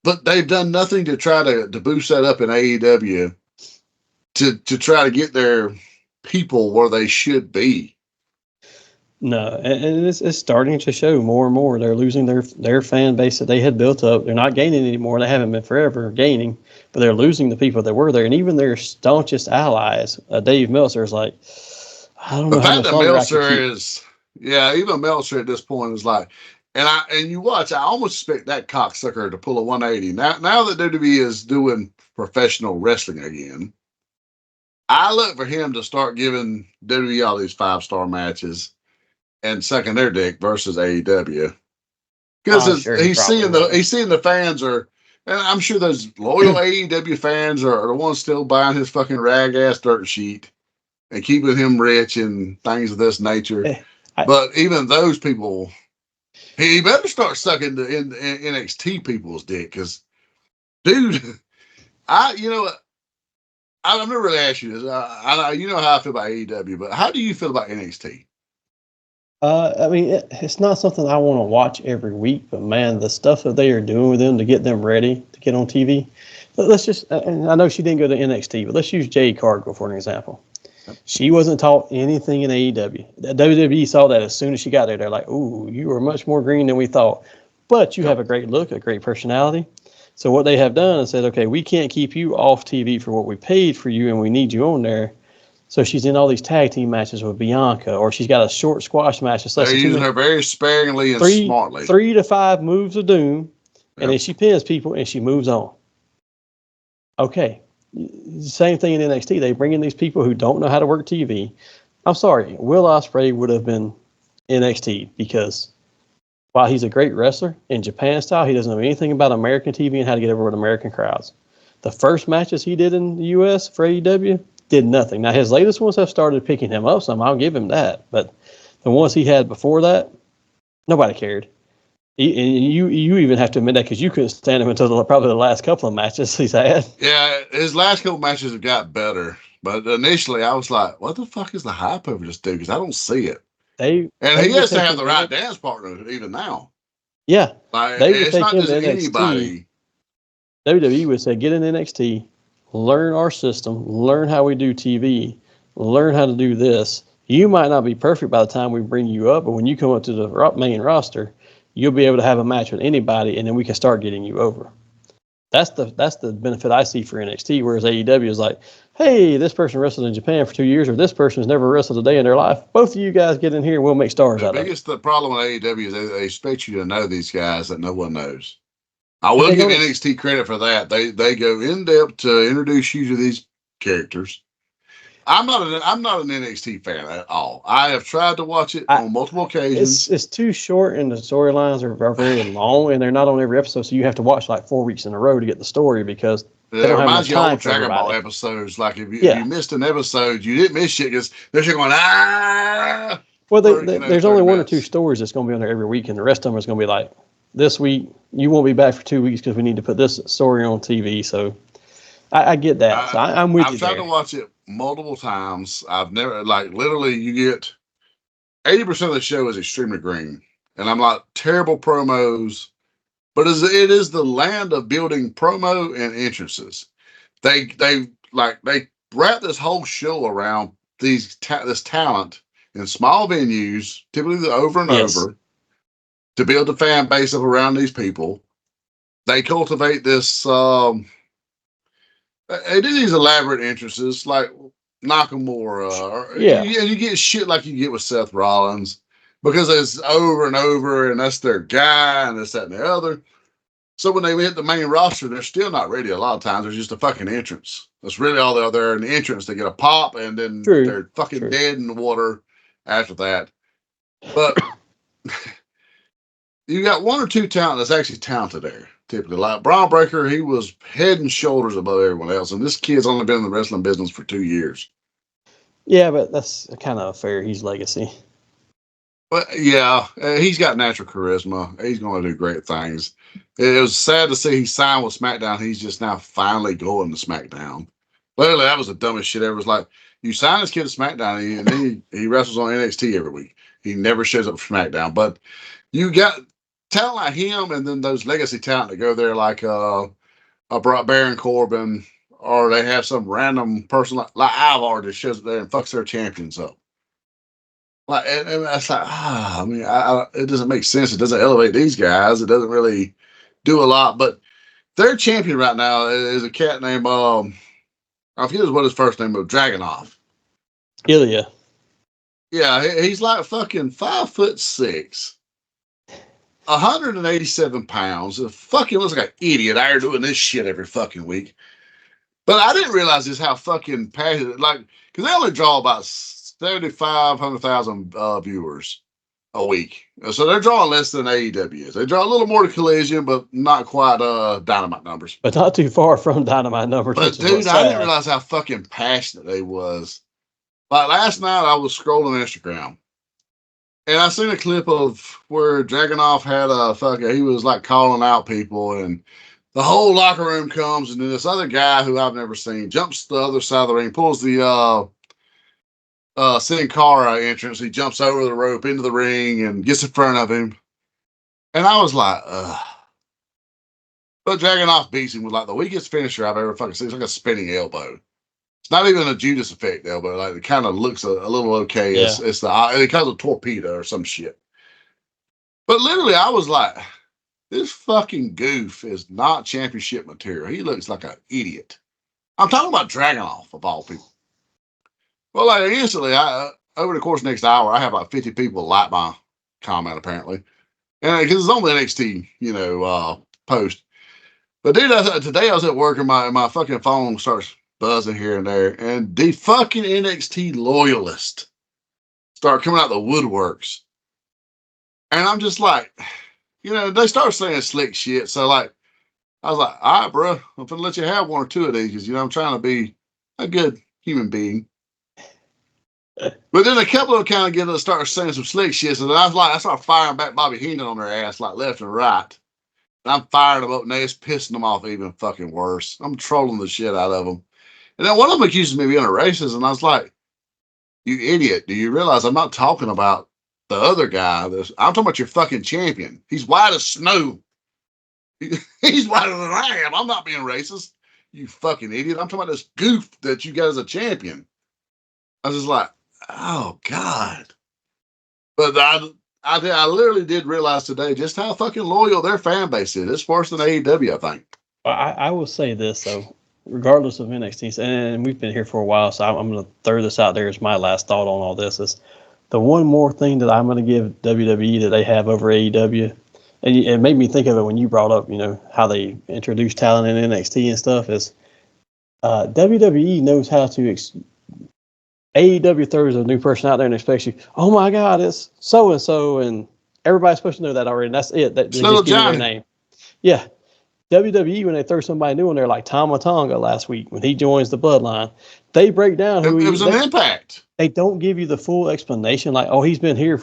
but they've done nothing to try to boost that up in AEW to try to get their people where they should be. No, and it's starting to show more and more. They're losing their fan base that they had built up. They're not gaining anymore. They haven't been forever gaining, but they're losing the people that were there. And even their staunchest allies, Dave Meltzer, is like, I don't know how much longer I can keep. Even Meltzer at this point is like, and you watch, I almost expect that cocksucker to pull a 180. Now that WWE is doing professional wrestling again, I look for him to start giving WWE all these 5-star matches and sucking their dick versus AEW, because he's seeing the fans are, and I'm sure those loyal AEW fans are the ones still buying his fucking rag ass dirt sheet and keeping him rich and things of this nature. But even those people, he better start sucking the NXT people's dick, because, dude, I've never really asked you this. You know how I feel about AEW, but how do you feel about NXT? I mean, it's not something I want to watch every week, but man, the stuff that they are doing with them to get them ready to get on TV. Let's just, and I know she didn't go to NXT, but let's use Jade Cargill for an example. She wasn't taught anything in AEW. WWE saw that as soon as she got there. They're like, ooh, you are much more green than we thought, but you have a great look, a great personality. So what they have done is said, okay, we can't keep you off TV for what we paid for you, and we need you on there. So she's in all these tag team matches with Bianca, or she's got a short squash match. They're using her very sparingly and smartly. 3 to 5 moves of doom, and then she pins people and she moves on. Okay. Same thing in NXT. They bring in these people who don't know how to work TV. I'm sorry, Will Ospreay would have been NXT, because while he's a great wrestler in Japan style, he doesn't know anything about American TV and how to get over with American crowds. The first matches he did in the US for AEW did nothing. Now, his latest ones have started picking him up some. I'll give him that. But the ones he had before that, nobody cared. And you even have to admit that, because you couldn't stand him until probably the last couple of matches he's had. Yeah, his last couple matches have got better. But initially, I was like, what the fuck is the hype over this dude? Because I don't see it. He has to have the right dance partner even now. Yeah. It's not just anybody. WWE would say, get in NXT, learn our system, learn how we do TV, learn how to do this. You might not be perfect by the time we bring you up, but when you come up to the main roster, you'll be able to have a match with anybody, and then we can start getting you over. That's the benefit I see for NXT, whereas AEW is like, hey, this person wrestled in Japan for 2 years, or this person's never wrestled a day in their life. Both of you guys get in here and we'll make stars out of it. The problem with AEW is they expect you to know these guys that no one knows. I will give NXT credit for that. They go in depth to introduce you to these characters. I'm not an NXT fan at all. I have tried to watch it on multiple occasions. It's too short, and the storylines are very long, and they're not on every episode, so you have to watch like 4 weeks in a row to get the story, because they don't have enough time for Dragon Ball episodes. Like if you missed an episode, you didn't miss shit because they're just going, ah. Well, there's only 1 or 2 stories that's going to be on there every week, and the rest of them is going to be like, this week you won't be back for 2 weeks because we need to put this story on TV. So I get that. So I'm with you. I've tried to watch it multiple times. I've never, like, literally, you get 80% of the show is extremely green, and I'm like, terrible promos, but it is the land of building promo and entrances. They wrap this whole show around this talent in small venues, typically over and over, to build a fan base of around these people. They cultivate this. They do these elaborate entrances like Nakamura, and you get shit like you get with Seth Rollins because it's over and over, and that's their guy, and this, that, and the other. So when they hit the main roster, they're still not ready. A lot of times, they're just a fucking entrance. That's really all they're there, an entrance. They get a pop, and then they're fucking dead in the water after that. But you got 1 or 2 talent that's actually talented there. Typically, like Braun Breaker, he was head and shoulders above everyone else, and this kid's only been in the wrestling business for 2 years. Yeah, but that's kind of fair. He's legacy. But yeah, he's got natural charisma. He's going to do great things. It was sad to see he signed with SmackDown. He's just now finally going to SmackDown. Literally, that was the dumbest shit ever. It was like, you sign this kid to SmackDown, and then he wrestles on NXT every week. He never shows up for SmackDown. But you got talent like him, and then those legacy talent that go there, like Baron Corbin, or they have some random person like Ivar that shows up there and fucks their champions up. Like, and that's like, I mean, it doesn't make sense. It doesn't elevate these guys. It doesn't really do a lot. But their champion right now is a cat named, I forget what his first name was, Dragunov. Ilya. Yeah, he's like fucking 5'6", 187 pounds. Fucking looks like an idiot out here doing this shit every fucking week. But I didn't realize just how fucking passionate, like, because they only draw about 7,500,000 viewers a week. So they're drawing less than AEW is. They draw a little more to Collision, but not quite Dynamite numbers. But not too far from Dynamite numbers. But dude, I didn't realize how fucking passionate they was. Like last night, I was scrolling Instagram, and I seen a clip of where Dragunov had he was like calling out people, and the whole locker room comes, and then this other guy who I've never seen jumps to the other side of the ring, pulls the Sin Cara entrance. He jumps over the rope into the ring and gets in front of him. And I was like, But Dragunov beats him with like the weakest finisher I've ever fucking seen. It's like a spinning elbow. It's not even a Judas Effect elbow. Like it kind of looks a little okay. Yeah. It calls a torpedo or some shit. But literally, I was like, this fucking goof is not championship material. He looks like an idiot. I'm talking about Dragunov of all people. Well, like instantly, over the course of the next hour, I have like 50 people like my comment apparently, and because it's on the NXT, post. But dude, today I was at work and my fucking phone starts buzzing here and there, and the fucking NXT loyalists start coming out the woodworks, and I'm just like, they start saying slick shit. So like, I was like, all right, bro, I'm gonna let you have 1 or 2 of these because I'm trying to be a good human being. But then a couple of them kind of get to start saying some slick shit. So then I start firing back Bobby Heenan on their ass like left and right. And I'm firing them up and it's pissing them off even fucking worse. I'm trolling the shit out of them. And then one of them accuses me of being a racist. And I was like, you idiot. Do you realize I'm not talking about the other guy? I'm talking about your fucking champion. He's white as snow. He's whiter than I am. I'm not being racist. You fucking idiot. I'm talking about this goof that you got as a champion. I was just like, oh God. But I literally did realize today just how fucking loyal their fan base is. It's worse than AEW, I think. I will say this though, regardless of NXT, and we've been here for a while, so I'm going to throw this out there as my last thought on all this is the one more thing that I'm going to give WWE that they have over AEW, and it made me think of it when you brought up, how they introduce talent in NXT and stuff is WWE knows how to AEW throws a new person out there and expects you, oh my God, it's so-and-so, and everybody's supposed to know that already, and that's it. That just give you their name. Yeah. WWE, when they throw somebody new in there, like Tama Tonga last week, when he joins the Bloodline, they break down who it was an impact. They don't give you the full explanation, like, oh, he's been here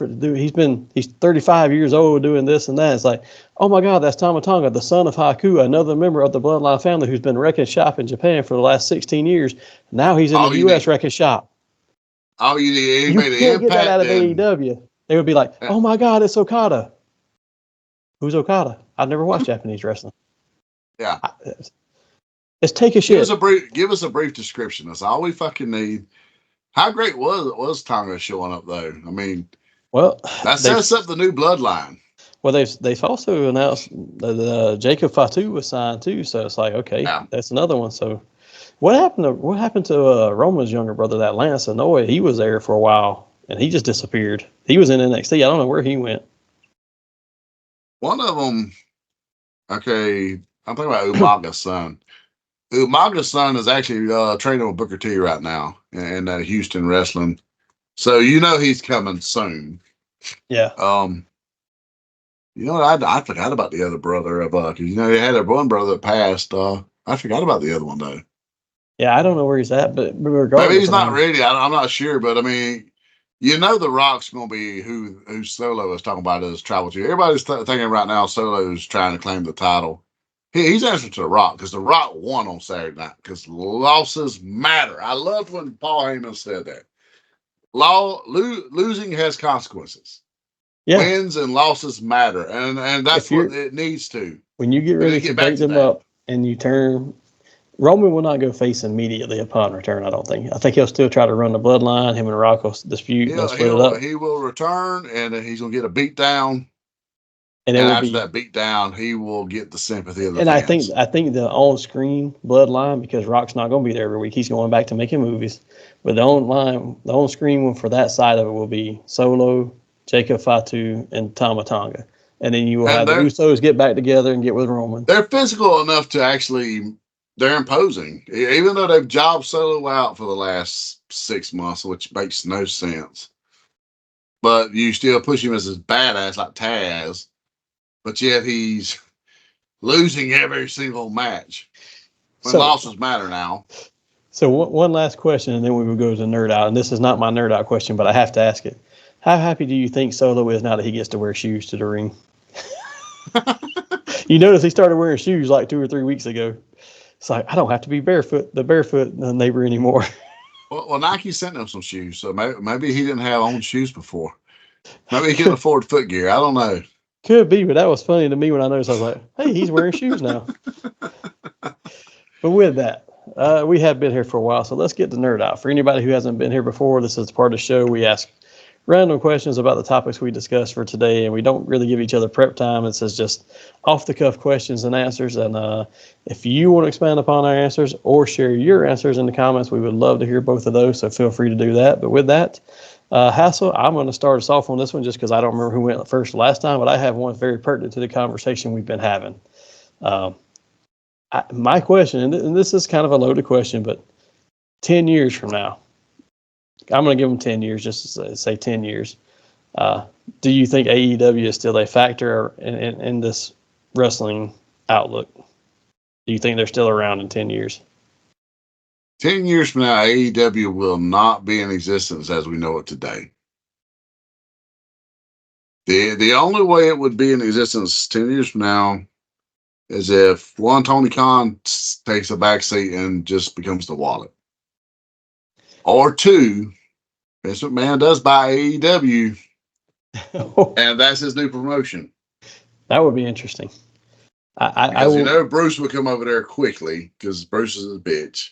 he's 35 years old doing this and that. It's like, oh my God, that's Tama Tonga, the son of Haku, another member of the Bloodline family who's been wrecking shop in Japan for the last 16 years. Now he's in the U.S. wrecking shop. Oh, you made an impact. Get that out of AEW. They would be like, oh my God, it's Okada. Who's Okada? I've never watched Japanese wrestling. Yeah. Let's take a shit. Give us a brief description. That's all we fucking need. How great was Tonga showing up though? I mean, well, that sets up the new bloodline. Well, they've also announced that Jacob Fatu was signed too, so it's like, okay, that's another one. So what happened to Roman's younger brother, that Lance Anoa'i? He was there for a while and he just disappeared. He was in NXT. I don't know where he went. One of them, okay, I'm talking about Umaga's son. Umaga's son is actually training with Booker T right now in Houston wrestling. So he's coming soon. Yeah. I forgot about the other brother of because they had one brother that passed. I forgot about the other one though. Yeah, I don't know where he's at, but regardless, maybe he's not ready. I'm not sure, but I mean, The Rock's going to be who Solo is talking about as Tribal Chief. Everybody's thinking right now Solo's trying to claim the title. He's answering to The Rock because The Rock won on Saturday night because losses matter. I loved when Paul Heyman said that. Losing has consequences. Yeah. Wins and losses matter, and that's what it needs to. When you get ready to break them up and you turn, Roman will not go face immediately upon return, I don't think. I think he'll still try to run the bloodline. Him and Rock will dispute. They'll split it up. He will return, and he's going to get a beat down. And after that beat down, he will get the sympathy of the fans. I think the on-screen bloodline, because Rock's not going to be there every week. He's going back to making movies. But the on-screen one for that side of it will be Solo, Jacob Fatu, and Tama Tonga. And then you will have the Usos get back together and get with Roman. They're physical enough to actually, they're imposing. Even though they've jobbed Solo out for the last 6 months, which makes no sense. But you still push him as his badass like Taz. But yet he's losing every single match. Losses matter now. So one last question, and then we will go to Nerd Out. And this is not my Nerd Out question, but I have to ask it. How happy do you think Solo is now that he gets to wear shoes to the ring? You notice he started wearing shoes like 2 or 3 weeks ago. It's like, I don't have to be the barefoot neighbor anymore. Well, Nike sent him some shoes, so maybe he didn't have own shoes before. Maybe he couldn't afford foot gear. I don't know. Could be, but that was funny to me when I noticed. I was like, hey, he's wearing shoes now. But with that, we have been here for a while, so let's get to Nerd Out. For anybody who hasn't been here before, this is part of the show. We ask random questions about the topics we discussed for today, and we don't really give each other prep time. It's just off-the-cuff questions and answers. And if you want to expand upon our answers or share your answers in the comments, we would love to hear both of those, so feel free to do that. But with that, Hassel, I'm going to start us off on this one just because I don't remember who went first last time, but I have one very pertinent to the conversation we've been having. My question, and this is kind of a loaded question, but 10 years from now, I'm going to give them 10 years, just to say 10 years. Do you think AEW is still a factor in this wrestling outlook? Do you think they're still around in 10 years? 10 years from now, AEW will not be in existence as we know it today. The only way it would be in existence 10 years from now is if one, Tony Khan takes a backseat and just becomes the wallet. Or two, Vince McMahon does buy AEW, and that's his new promotion. That would be interesting. Bruce would come over there quickly because Bruce is a bitch.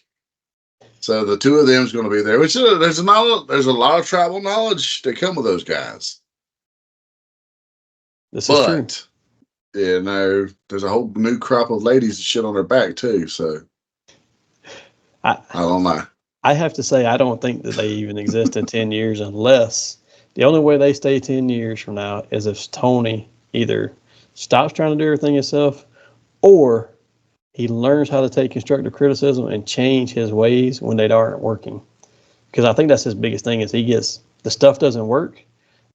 So the two of them is going to be there. Which there's a lot of tribal knowledge that come with those guys. This is true. There's a whole new crop of ladies that shit on their back too. So I don't know. I have to say I don't think that they even exist in 10 years unless the only way they stay 10 years from now is if Tony either stops trying to do everything himself or he learns how to take constructive criticism and change his ways when they aren't working. Because I think that's his biggest thing is the stuff doesn't work.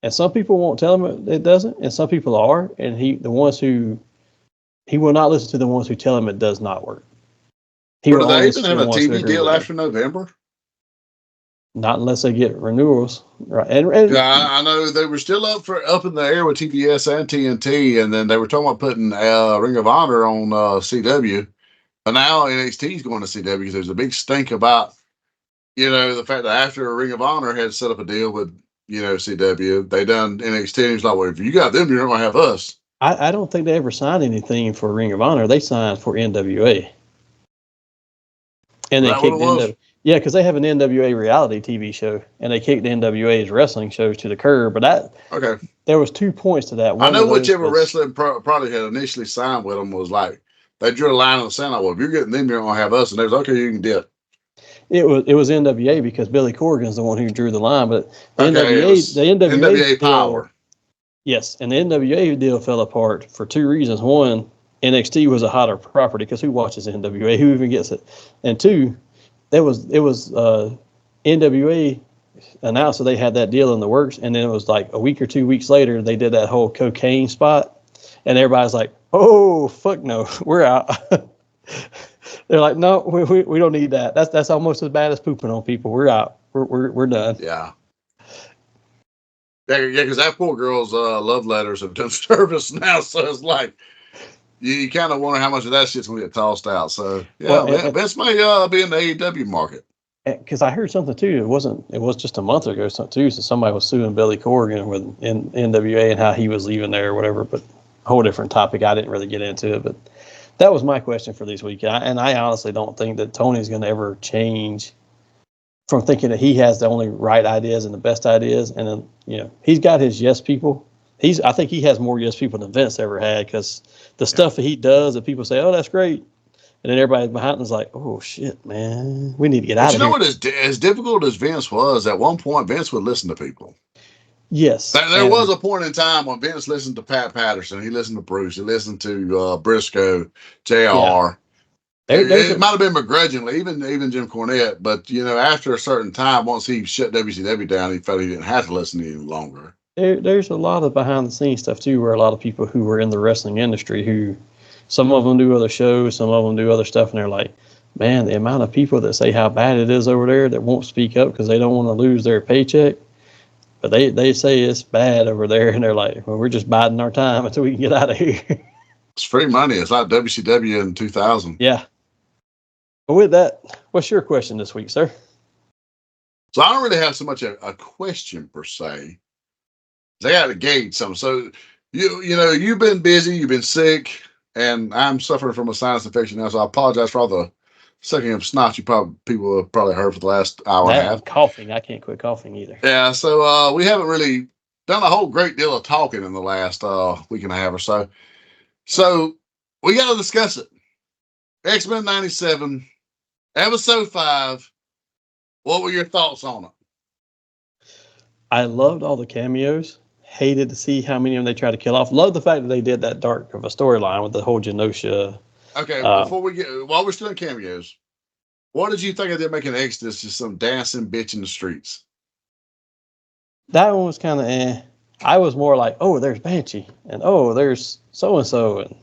And some people won't tell him it doesn't. And some people are. And the ones who He will not listen to the ones who tell him it does not work. But do they even have a TV deal after November? Not unless they get renewals, right? And yeah, I know they were still up in the air with TBS and TNT, and then they were talking about putting Ring of Honor on CW. But now NXT is going to CW because there's a big stink about, the fact that after Ring of Honor had set up a deal with, CW, they done NXT. And he's like, well, if you got them, you're not going to have us. I don't think they ever signed anything for Ring of Honor. They signed for NWA. And they kicked NWA. Yeah, because they have an NWA reality TV show, and they kicked NWA's wrestling shows to the curb. But there was 2 points to that. I know whichever wrestling probably had initially signed with them was like, they drew a line on the sand. Like, well, if you're getting them, you're going to have us. And they was, okay, you can dip. It was NWA because Billy Corgan's the one who drew the line. But the NWA power. Yes, and the NWA deal fell apart for 2 reasons. One, NXT was a hotter property because who watches NWA? Who even gets it? And 2, it was NWA announced that they had that deal in the works, and then it was like a week or 2 weeks later they did that whole cocaine spot, and everybody's like, "Oh fuck no, we're out." They're like, "No, we don't need that. That's almost as bad as pooping on people. We're out. We're done." Yeah. Yeah, because that poor girl's love letters have done service now, so it's like you kind of wonder how much of that shit's gonna get tossed out. So Vince may be in the AEW market. Because I heard something too. It was just a month ago too. So somebody was suing Billy Corgan with NWA and how he was leaving there or whatever. But a whole different topic. I didn't really get into it, but that was my question for this week. And I honestly don't think that Tony's going to ever change from thinking that he has the only right ideas and the best ideas. And then, he's got his yes people. I think he has more yes people than Vince ever had, because the stuff that he does that people say, oh, that's great. And then everybody behind him is like, oh, shit, man, we need to get out of here. You know what? As difficult as Vince was, at one point, Vince would listen to people. Yes. There was a point in time when Vince listened to Pat Patterson. He listened to Bruce. He listened to Briscoe, JR. Yeah. It might have been begrudgingly, even Jim Cornette. But, after a certain time, once he shut WCW down, he felt he didn't have to listen any longer. There's a lot of behind-the-scenes stuff, too, where a lot of people who were in the wrestling industry who – some of them do other shows, some of them do other stuff, and they're like, man, the amount of people that say how bad it is over there that won't speak up because they don't want to lose their paycheck. But they say it's bad over there, and they're like, well, we're just biding our time until we can get out of here. It's free money. It's like WCW in 2000. Yeah. But with that, what's your question this week, sir? So I don't really have so much a question per se. I got to gauge something. So, you've been busy, you've been sick, and I'm suffering from a sinus infection now, so I apologize for all the sucking of snot people have probably heard for the last hour and a half. Coughing. I can't quit coughing either. Yeah, so we haven't really done a whole great deal of talking in the last week and a half or so. So we got to discuss it. X-Men 97, Episode 5. What were your thoughts on it? I loved all the cameos. Hated to see how many of them they tried to kill off. Love the fact that they did that dark of a storyline with the whole Genosha. Okay, while we're still in cameos, what did you think of them making Exodus just some dancing bitch in the streets? That one was kind of I was more like, oh, there's Banshee, and oh, there's so-and-so. And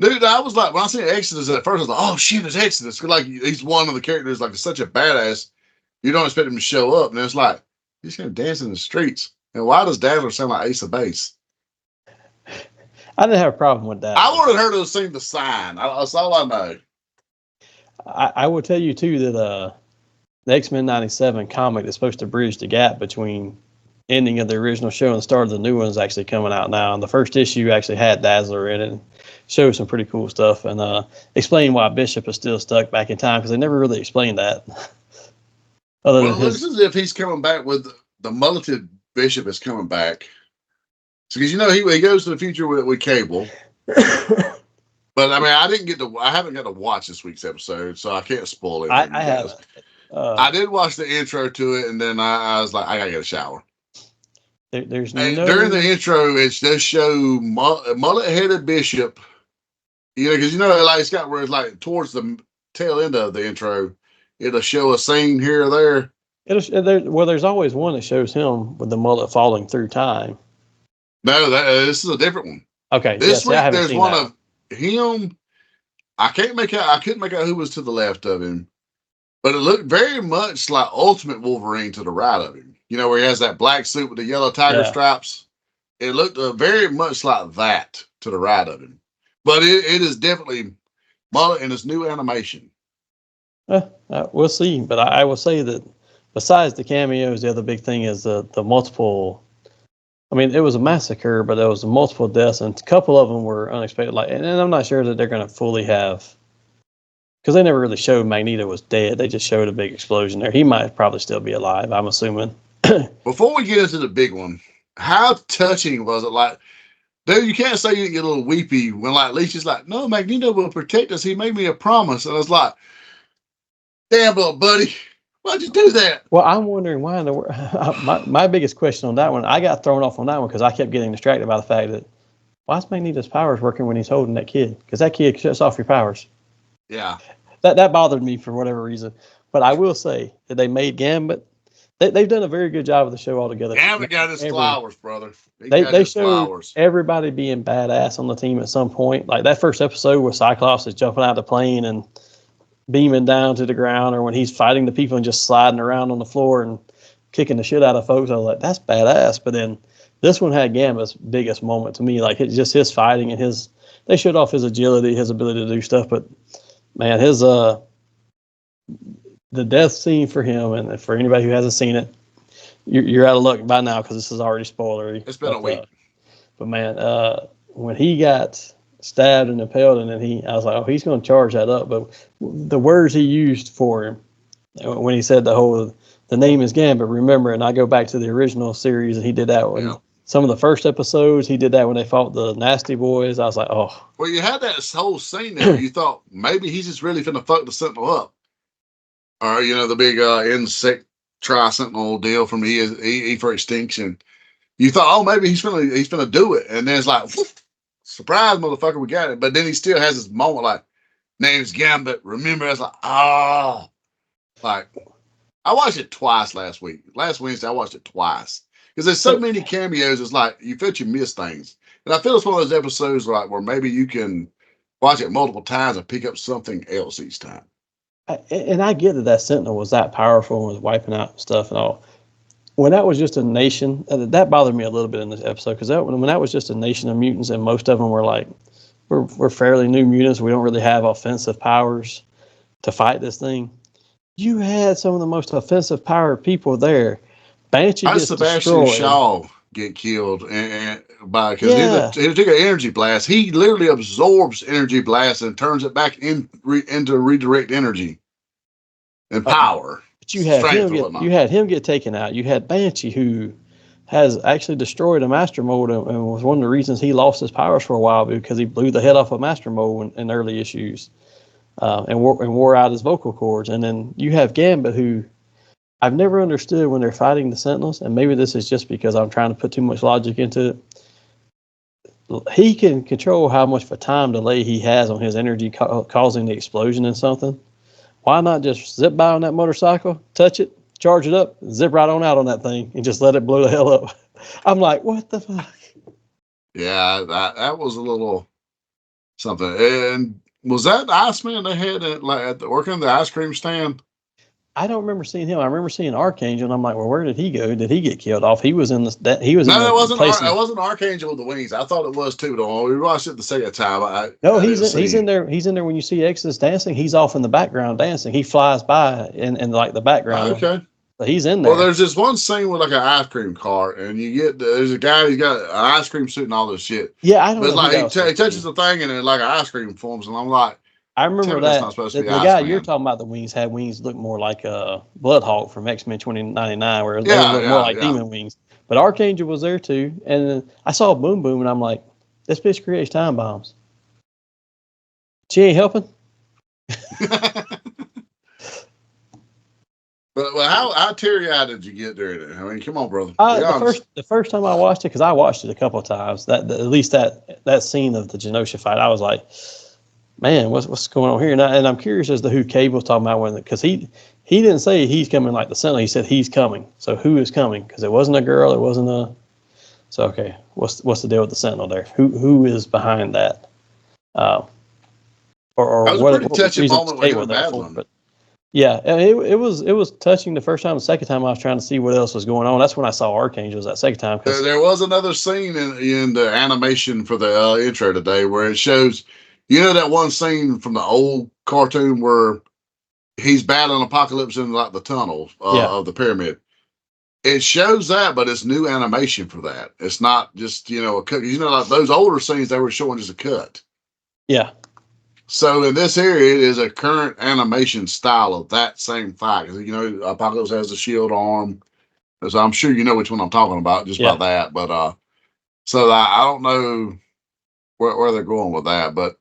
dude, I was like, when I seen Exodus at first, I was like, oh, shit, it's Exodus. Like, he's one of the characters, like, such a badass. You don't expect him to show up, and it's like, he's going to dance in the streets. And why does Dazzler sound like Ace of Base? I didn't have a problem with that. I wanted her to sing the sign. That's all I know. I will tell you, too, that the X-Men 97 comic is supposed to bridge the gap between ending of the original show and the start of the new one is actually coming out now. And the first issue actually had Dazzler in it and showed some pretty cool stuff and explained why Bishop is still stuck back in time, because they never really explained that. It looks as if he's coming back with the mulleted Bishop is coming back. Because, he goes to the future with Cable. But, I mean, I haven't got to watch this week's episode, so I can't spoil it. I haven't. I did watch the intro to it, and then I was like, I got to get a shower. During the intro, it does show mullet-headed Bishop. Because, like, it's got where it's like towards the tail end of the intro, it'll show a scene here or there. There's always one that shows him with the mullet falling through time. No, this is a different one. Okay. This week there's one of him. I couldn't make out who was to the left of him, but it looked very much like Ultimate Wolverine to the right of him. You know, where he has that black suit with the yellow tiger stripes. It looked very much like that to the right of him. But it is definitely Mullet in his new animation. We'll see. But I will say that besides the cameos, the other big thing is the multiple. I mean, it was a massacre, but there was multiple deaths, and a couple of them were unexpected. Like, and I'm not sure that they're going to fully have, because they never really showed Magneto was dead. They just showed a big explosion there. He might probably still be alive, I'm assuming. Before we get into the big one, how touching was it? Like, dude, you can't say you didn't get a little weepy when, like, Alicia's like, no, Magneto will protect us. He made me a promise. And I was like, damn, little buddy, why'd you do that? Well, I'm wondering why in the world. My biggest question on that one, I got thrown off on that one because I kept getting distracted by the fact that why is Magneto's powers working when he's holding that kid? Because that kid shuts off your powers. Yeah. That bothered me for whatever reason. But I will say that they made Gambit. They've done a very good job of the show altogether. Gambit got his flowers, brother. They showed everybody being badass on the team at some point. Like that first episode where Cyclops is jumping out of the plane and beaming down to the ground, or when he's fighting the people and just sliding around on the floor and kicking the shit out of folks. I was like, that's badass. But then this one had Gambit's biggest moment to me. Like it's just his fighting and they showed off his agility, his ability to do stuff. But man, the death scene for him, and for anybody who hasn't seen it, you're out of luck by now because this is already spoilery. It's been a week. But man, when he got stabbed and impaled, and then I was like, oh, he's going to charge that up. But the words he used for him, when he said the name is Gambit, remember, and I go back to the original series, and he did that one. Yeah. Some of the first episodes, he did that when they fought the Nasty Boys. I was like, oh. Well, you had that whole scene there. You thought maybe he's just really finna fuck the Sentinel up. Or, you know, the big insect tri-sentinel deal from E for Extinction. You thought, oh, maybe he's finna do it. And then it's like, whoop, surprise, motherfucker, we got it. But then he still has this moment like, name's Gambit. Remember, I was like, like, I watched it twice last week. Last Wednesday, I watched it twice. Because there's so many cameos, it's like, you feel you miss things. And I feel it's one of those episodes like where maybe you can watch it multiple times and pick up something else each time. And I get that Sentinel was that powerful and was wiping out stuff and all. When that was just a nation, that bothered me a little bit in this episode, because when that was just a nation of mutants, and most of them were like, we're fairly new mutants, we don't really have offensive powers to fight this thing. You had some of the most offensive powered people there. Banshee gets Sebastian destroyed. Shaw get killed because he took an energy blast. He literally absorbs energy blast and turns it back into redirect energy and power. But you had him get taken out. You had Banshee, who has actually destroyed a Master Mold and was one of the reasons he lost his powers for a while, because he blew the head off a Master Mold in early issues and wore out his vocal cords. And then you have Gambit, who I've never understood when they're fighting the Sentinels, and maybe this is just because I'm trying to put too much logic into it. He can control how much of a time delay he has on his energy causing the explosion in something. Why not just zip by on that motorcycle, touch it, charge it up, zip right on out on that thing, and just let it blow the hell up? I'm like, what the fuck? Yeah, that was a little something. And was that the Iceman they had working the ice cream stand? I don't remember seeing him. I remember seeing Archangel, and I'm like, well, where did he go? Did he get killed off? He was in the. It wasn't Archangel with the wings. I thought it was too. Though we watched it the second time. He's in there. He's in there when you see Exodus dancing. He's off in the background dancing. He flies by in like the background. Okay. But he's in there. Well, there's this one scene with like an ice cream cart, and there's a guy who's got an ice cream suit and all this shit. Yeah, I don't know. But like he touches the thing, and then like an ice cream forms, and I'm like. I remember that the guy you're talking about, the wings, had wings look more like a Bloodhawk from X-Men 2099, where they look more like demon wings. But Archangel was there too, and I saw Boom Boom, and I'm like, this bitch creates time bombs. She ain't helping. But how teary-eyed did you get during it? I mean, come on, brother. The first time I watched it, because I watched it a couple of times, at least that scene of the Genosha fight, I was like, man, what's going on here? And I'm curious as to who Cable was talking about, because he didn't say he's coming like the Sentinel. He said he's coming. So who is coming? Because it wasn't a girl. It wasn't a. So okay, what's the deal with the Sentinel there? Who is behind that? or that was what, a pretty touching moment with him and Madeline. But yeah, it was touching the first time. The second time I was trying to see what else was going on. That's when I saw Archangels that second time. There was another scene in the animation for the intro today where it shows, that one scene from the old cartoon where he's battling Apocalypse in like the tunnel of the pyramid. It shows that, but it's new animation for that. It's not just, a cut. Like those older scenes, they were showing just a cut. Yeah. So in this here, it is a current animation style of that same fight. Because, Apocalypse has the shield arm. So I'm sure you know which one I'm talking about just by that. But so I don't know where they're going with that. But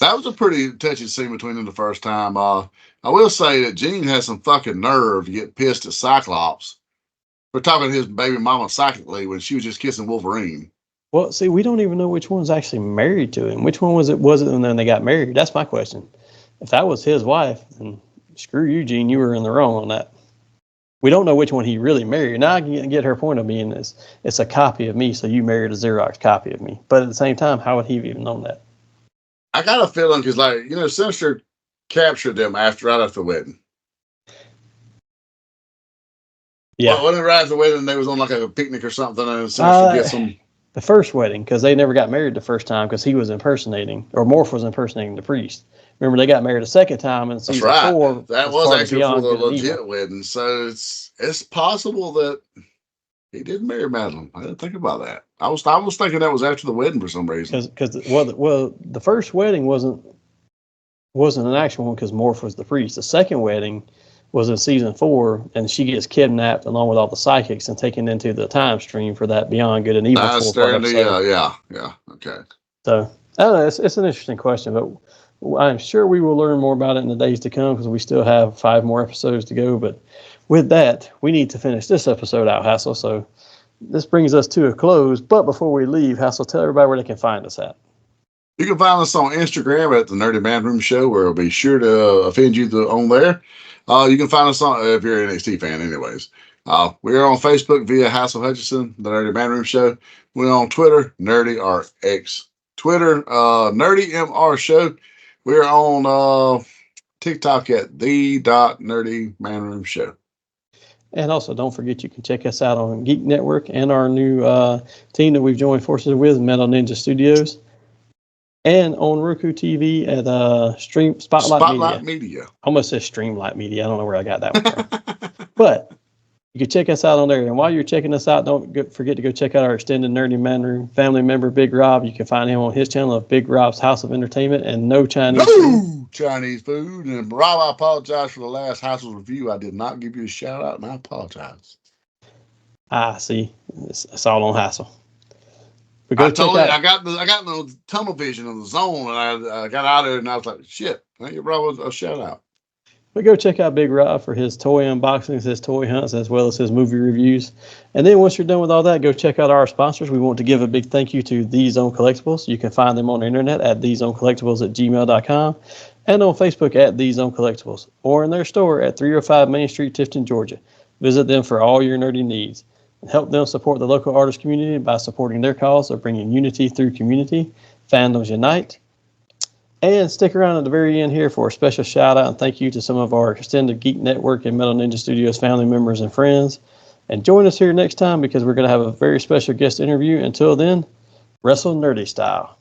that was a pretty touching scene between them the first time. I will say that Gene has some fucking nerve to get pissed at Cyclops for talking to his baby mama psychically when she was just kissing Wolverine. Well, see, we don't even know which one's actually married to him. Which one was it and then they got married? That's my question. If that was his wife, then screw you, Gene. You were in the wrong on that. We don't know which one he really married. Now I can get her point of being this. It's a copy of me, so you married a Xerox copy of me. But at the same time, how would he have even known that? I got a feeling because, Sinister captured them right after the wedding. Yeah. Well, when they right after the wedding, they was on like a picnic or something, and Sinister gets them. The first wedding, because they never got married the first time because he was impersonating, or Morph was impersonating the priest. Remember, they got married a second time in season 4. That was actually for the legit wedding. So it's possible that he did marry Madeline. I didn't think about that. I was thinking that was after the wedding for some reason. Because the first wedding wasn't an actual one because Morph was the priest. The second wedding was in season 4, and she gets kidnapped along with all the psychics and taken into the time stream for that Beyond Good and Evil. Yeah, okay. So I don't know. It's an interesting question, but I'm sure we will learn more about it in the days to come because we still have 5 more episodes to go. But with that, we need to finish this episode out, Hassel. So this brings us to a close. But before we leave, Hassel, tell everybody where they can find us at. You can find us on Instagram at the Nerdy Manroom Show, where we'll be sure to offend you on there. You can find us on, if you're an NXT fan anyways. We're on Facebook via Hassel Hutchinson, the Nerdy Manroom Show. We're on Twitter, NerdyRX. Twitter, Nerdy MR Show. We're on TikTok at the.Nerdy Manroom Show. And also, don't forget you can check us out on Geek Network and our new team that we've joined forces with, Metal Ninja Studios. And on Roku TV at Spotlight Media. I almost said Streamlight Media. I don't know where I got that one from. But you can check us out on there. And while you're checking us out, don't forget to go check out our extended Nerdy Manroom family member, Big Rob. You can find him on his channel of Big Rob's House of Entertainment and No Chinese Food. And Rob, I apologize for the last Hassel's review. I did not give you a shout out, and I apologize. See. It's all on Hassel. I got the tunnel vision of the zone, and I got out of there, and I was like, shit, I give Rob a shout out. But go check out Big Rob for his toy unboxings, his toy hunts, as well as his movie reviews. And then once you're done with all that, go check out our sponsors. We want to give a big thank you to These Own Collectibles. You can find them on the internet at theseowncollectibles@gmail.com and on Facebook at These Own Collectibles, or in their store at 305 Main Street, Tifton, Georgia. Visit them for all your nerdy needs. Help them support the local artist community by supporting their cause of bringing unity through community. Fandoms unite. And stick around at the very end here for a special shout out and thank you to some of our extended Geek Network and Metal Ninja Studios family members and friends. And join us here next time because we're going to have a very special guest interview. Until then, wrestle nerdy style.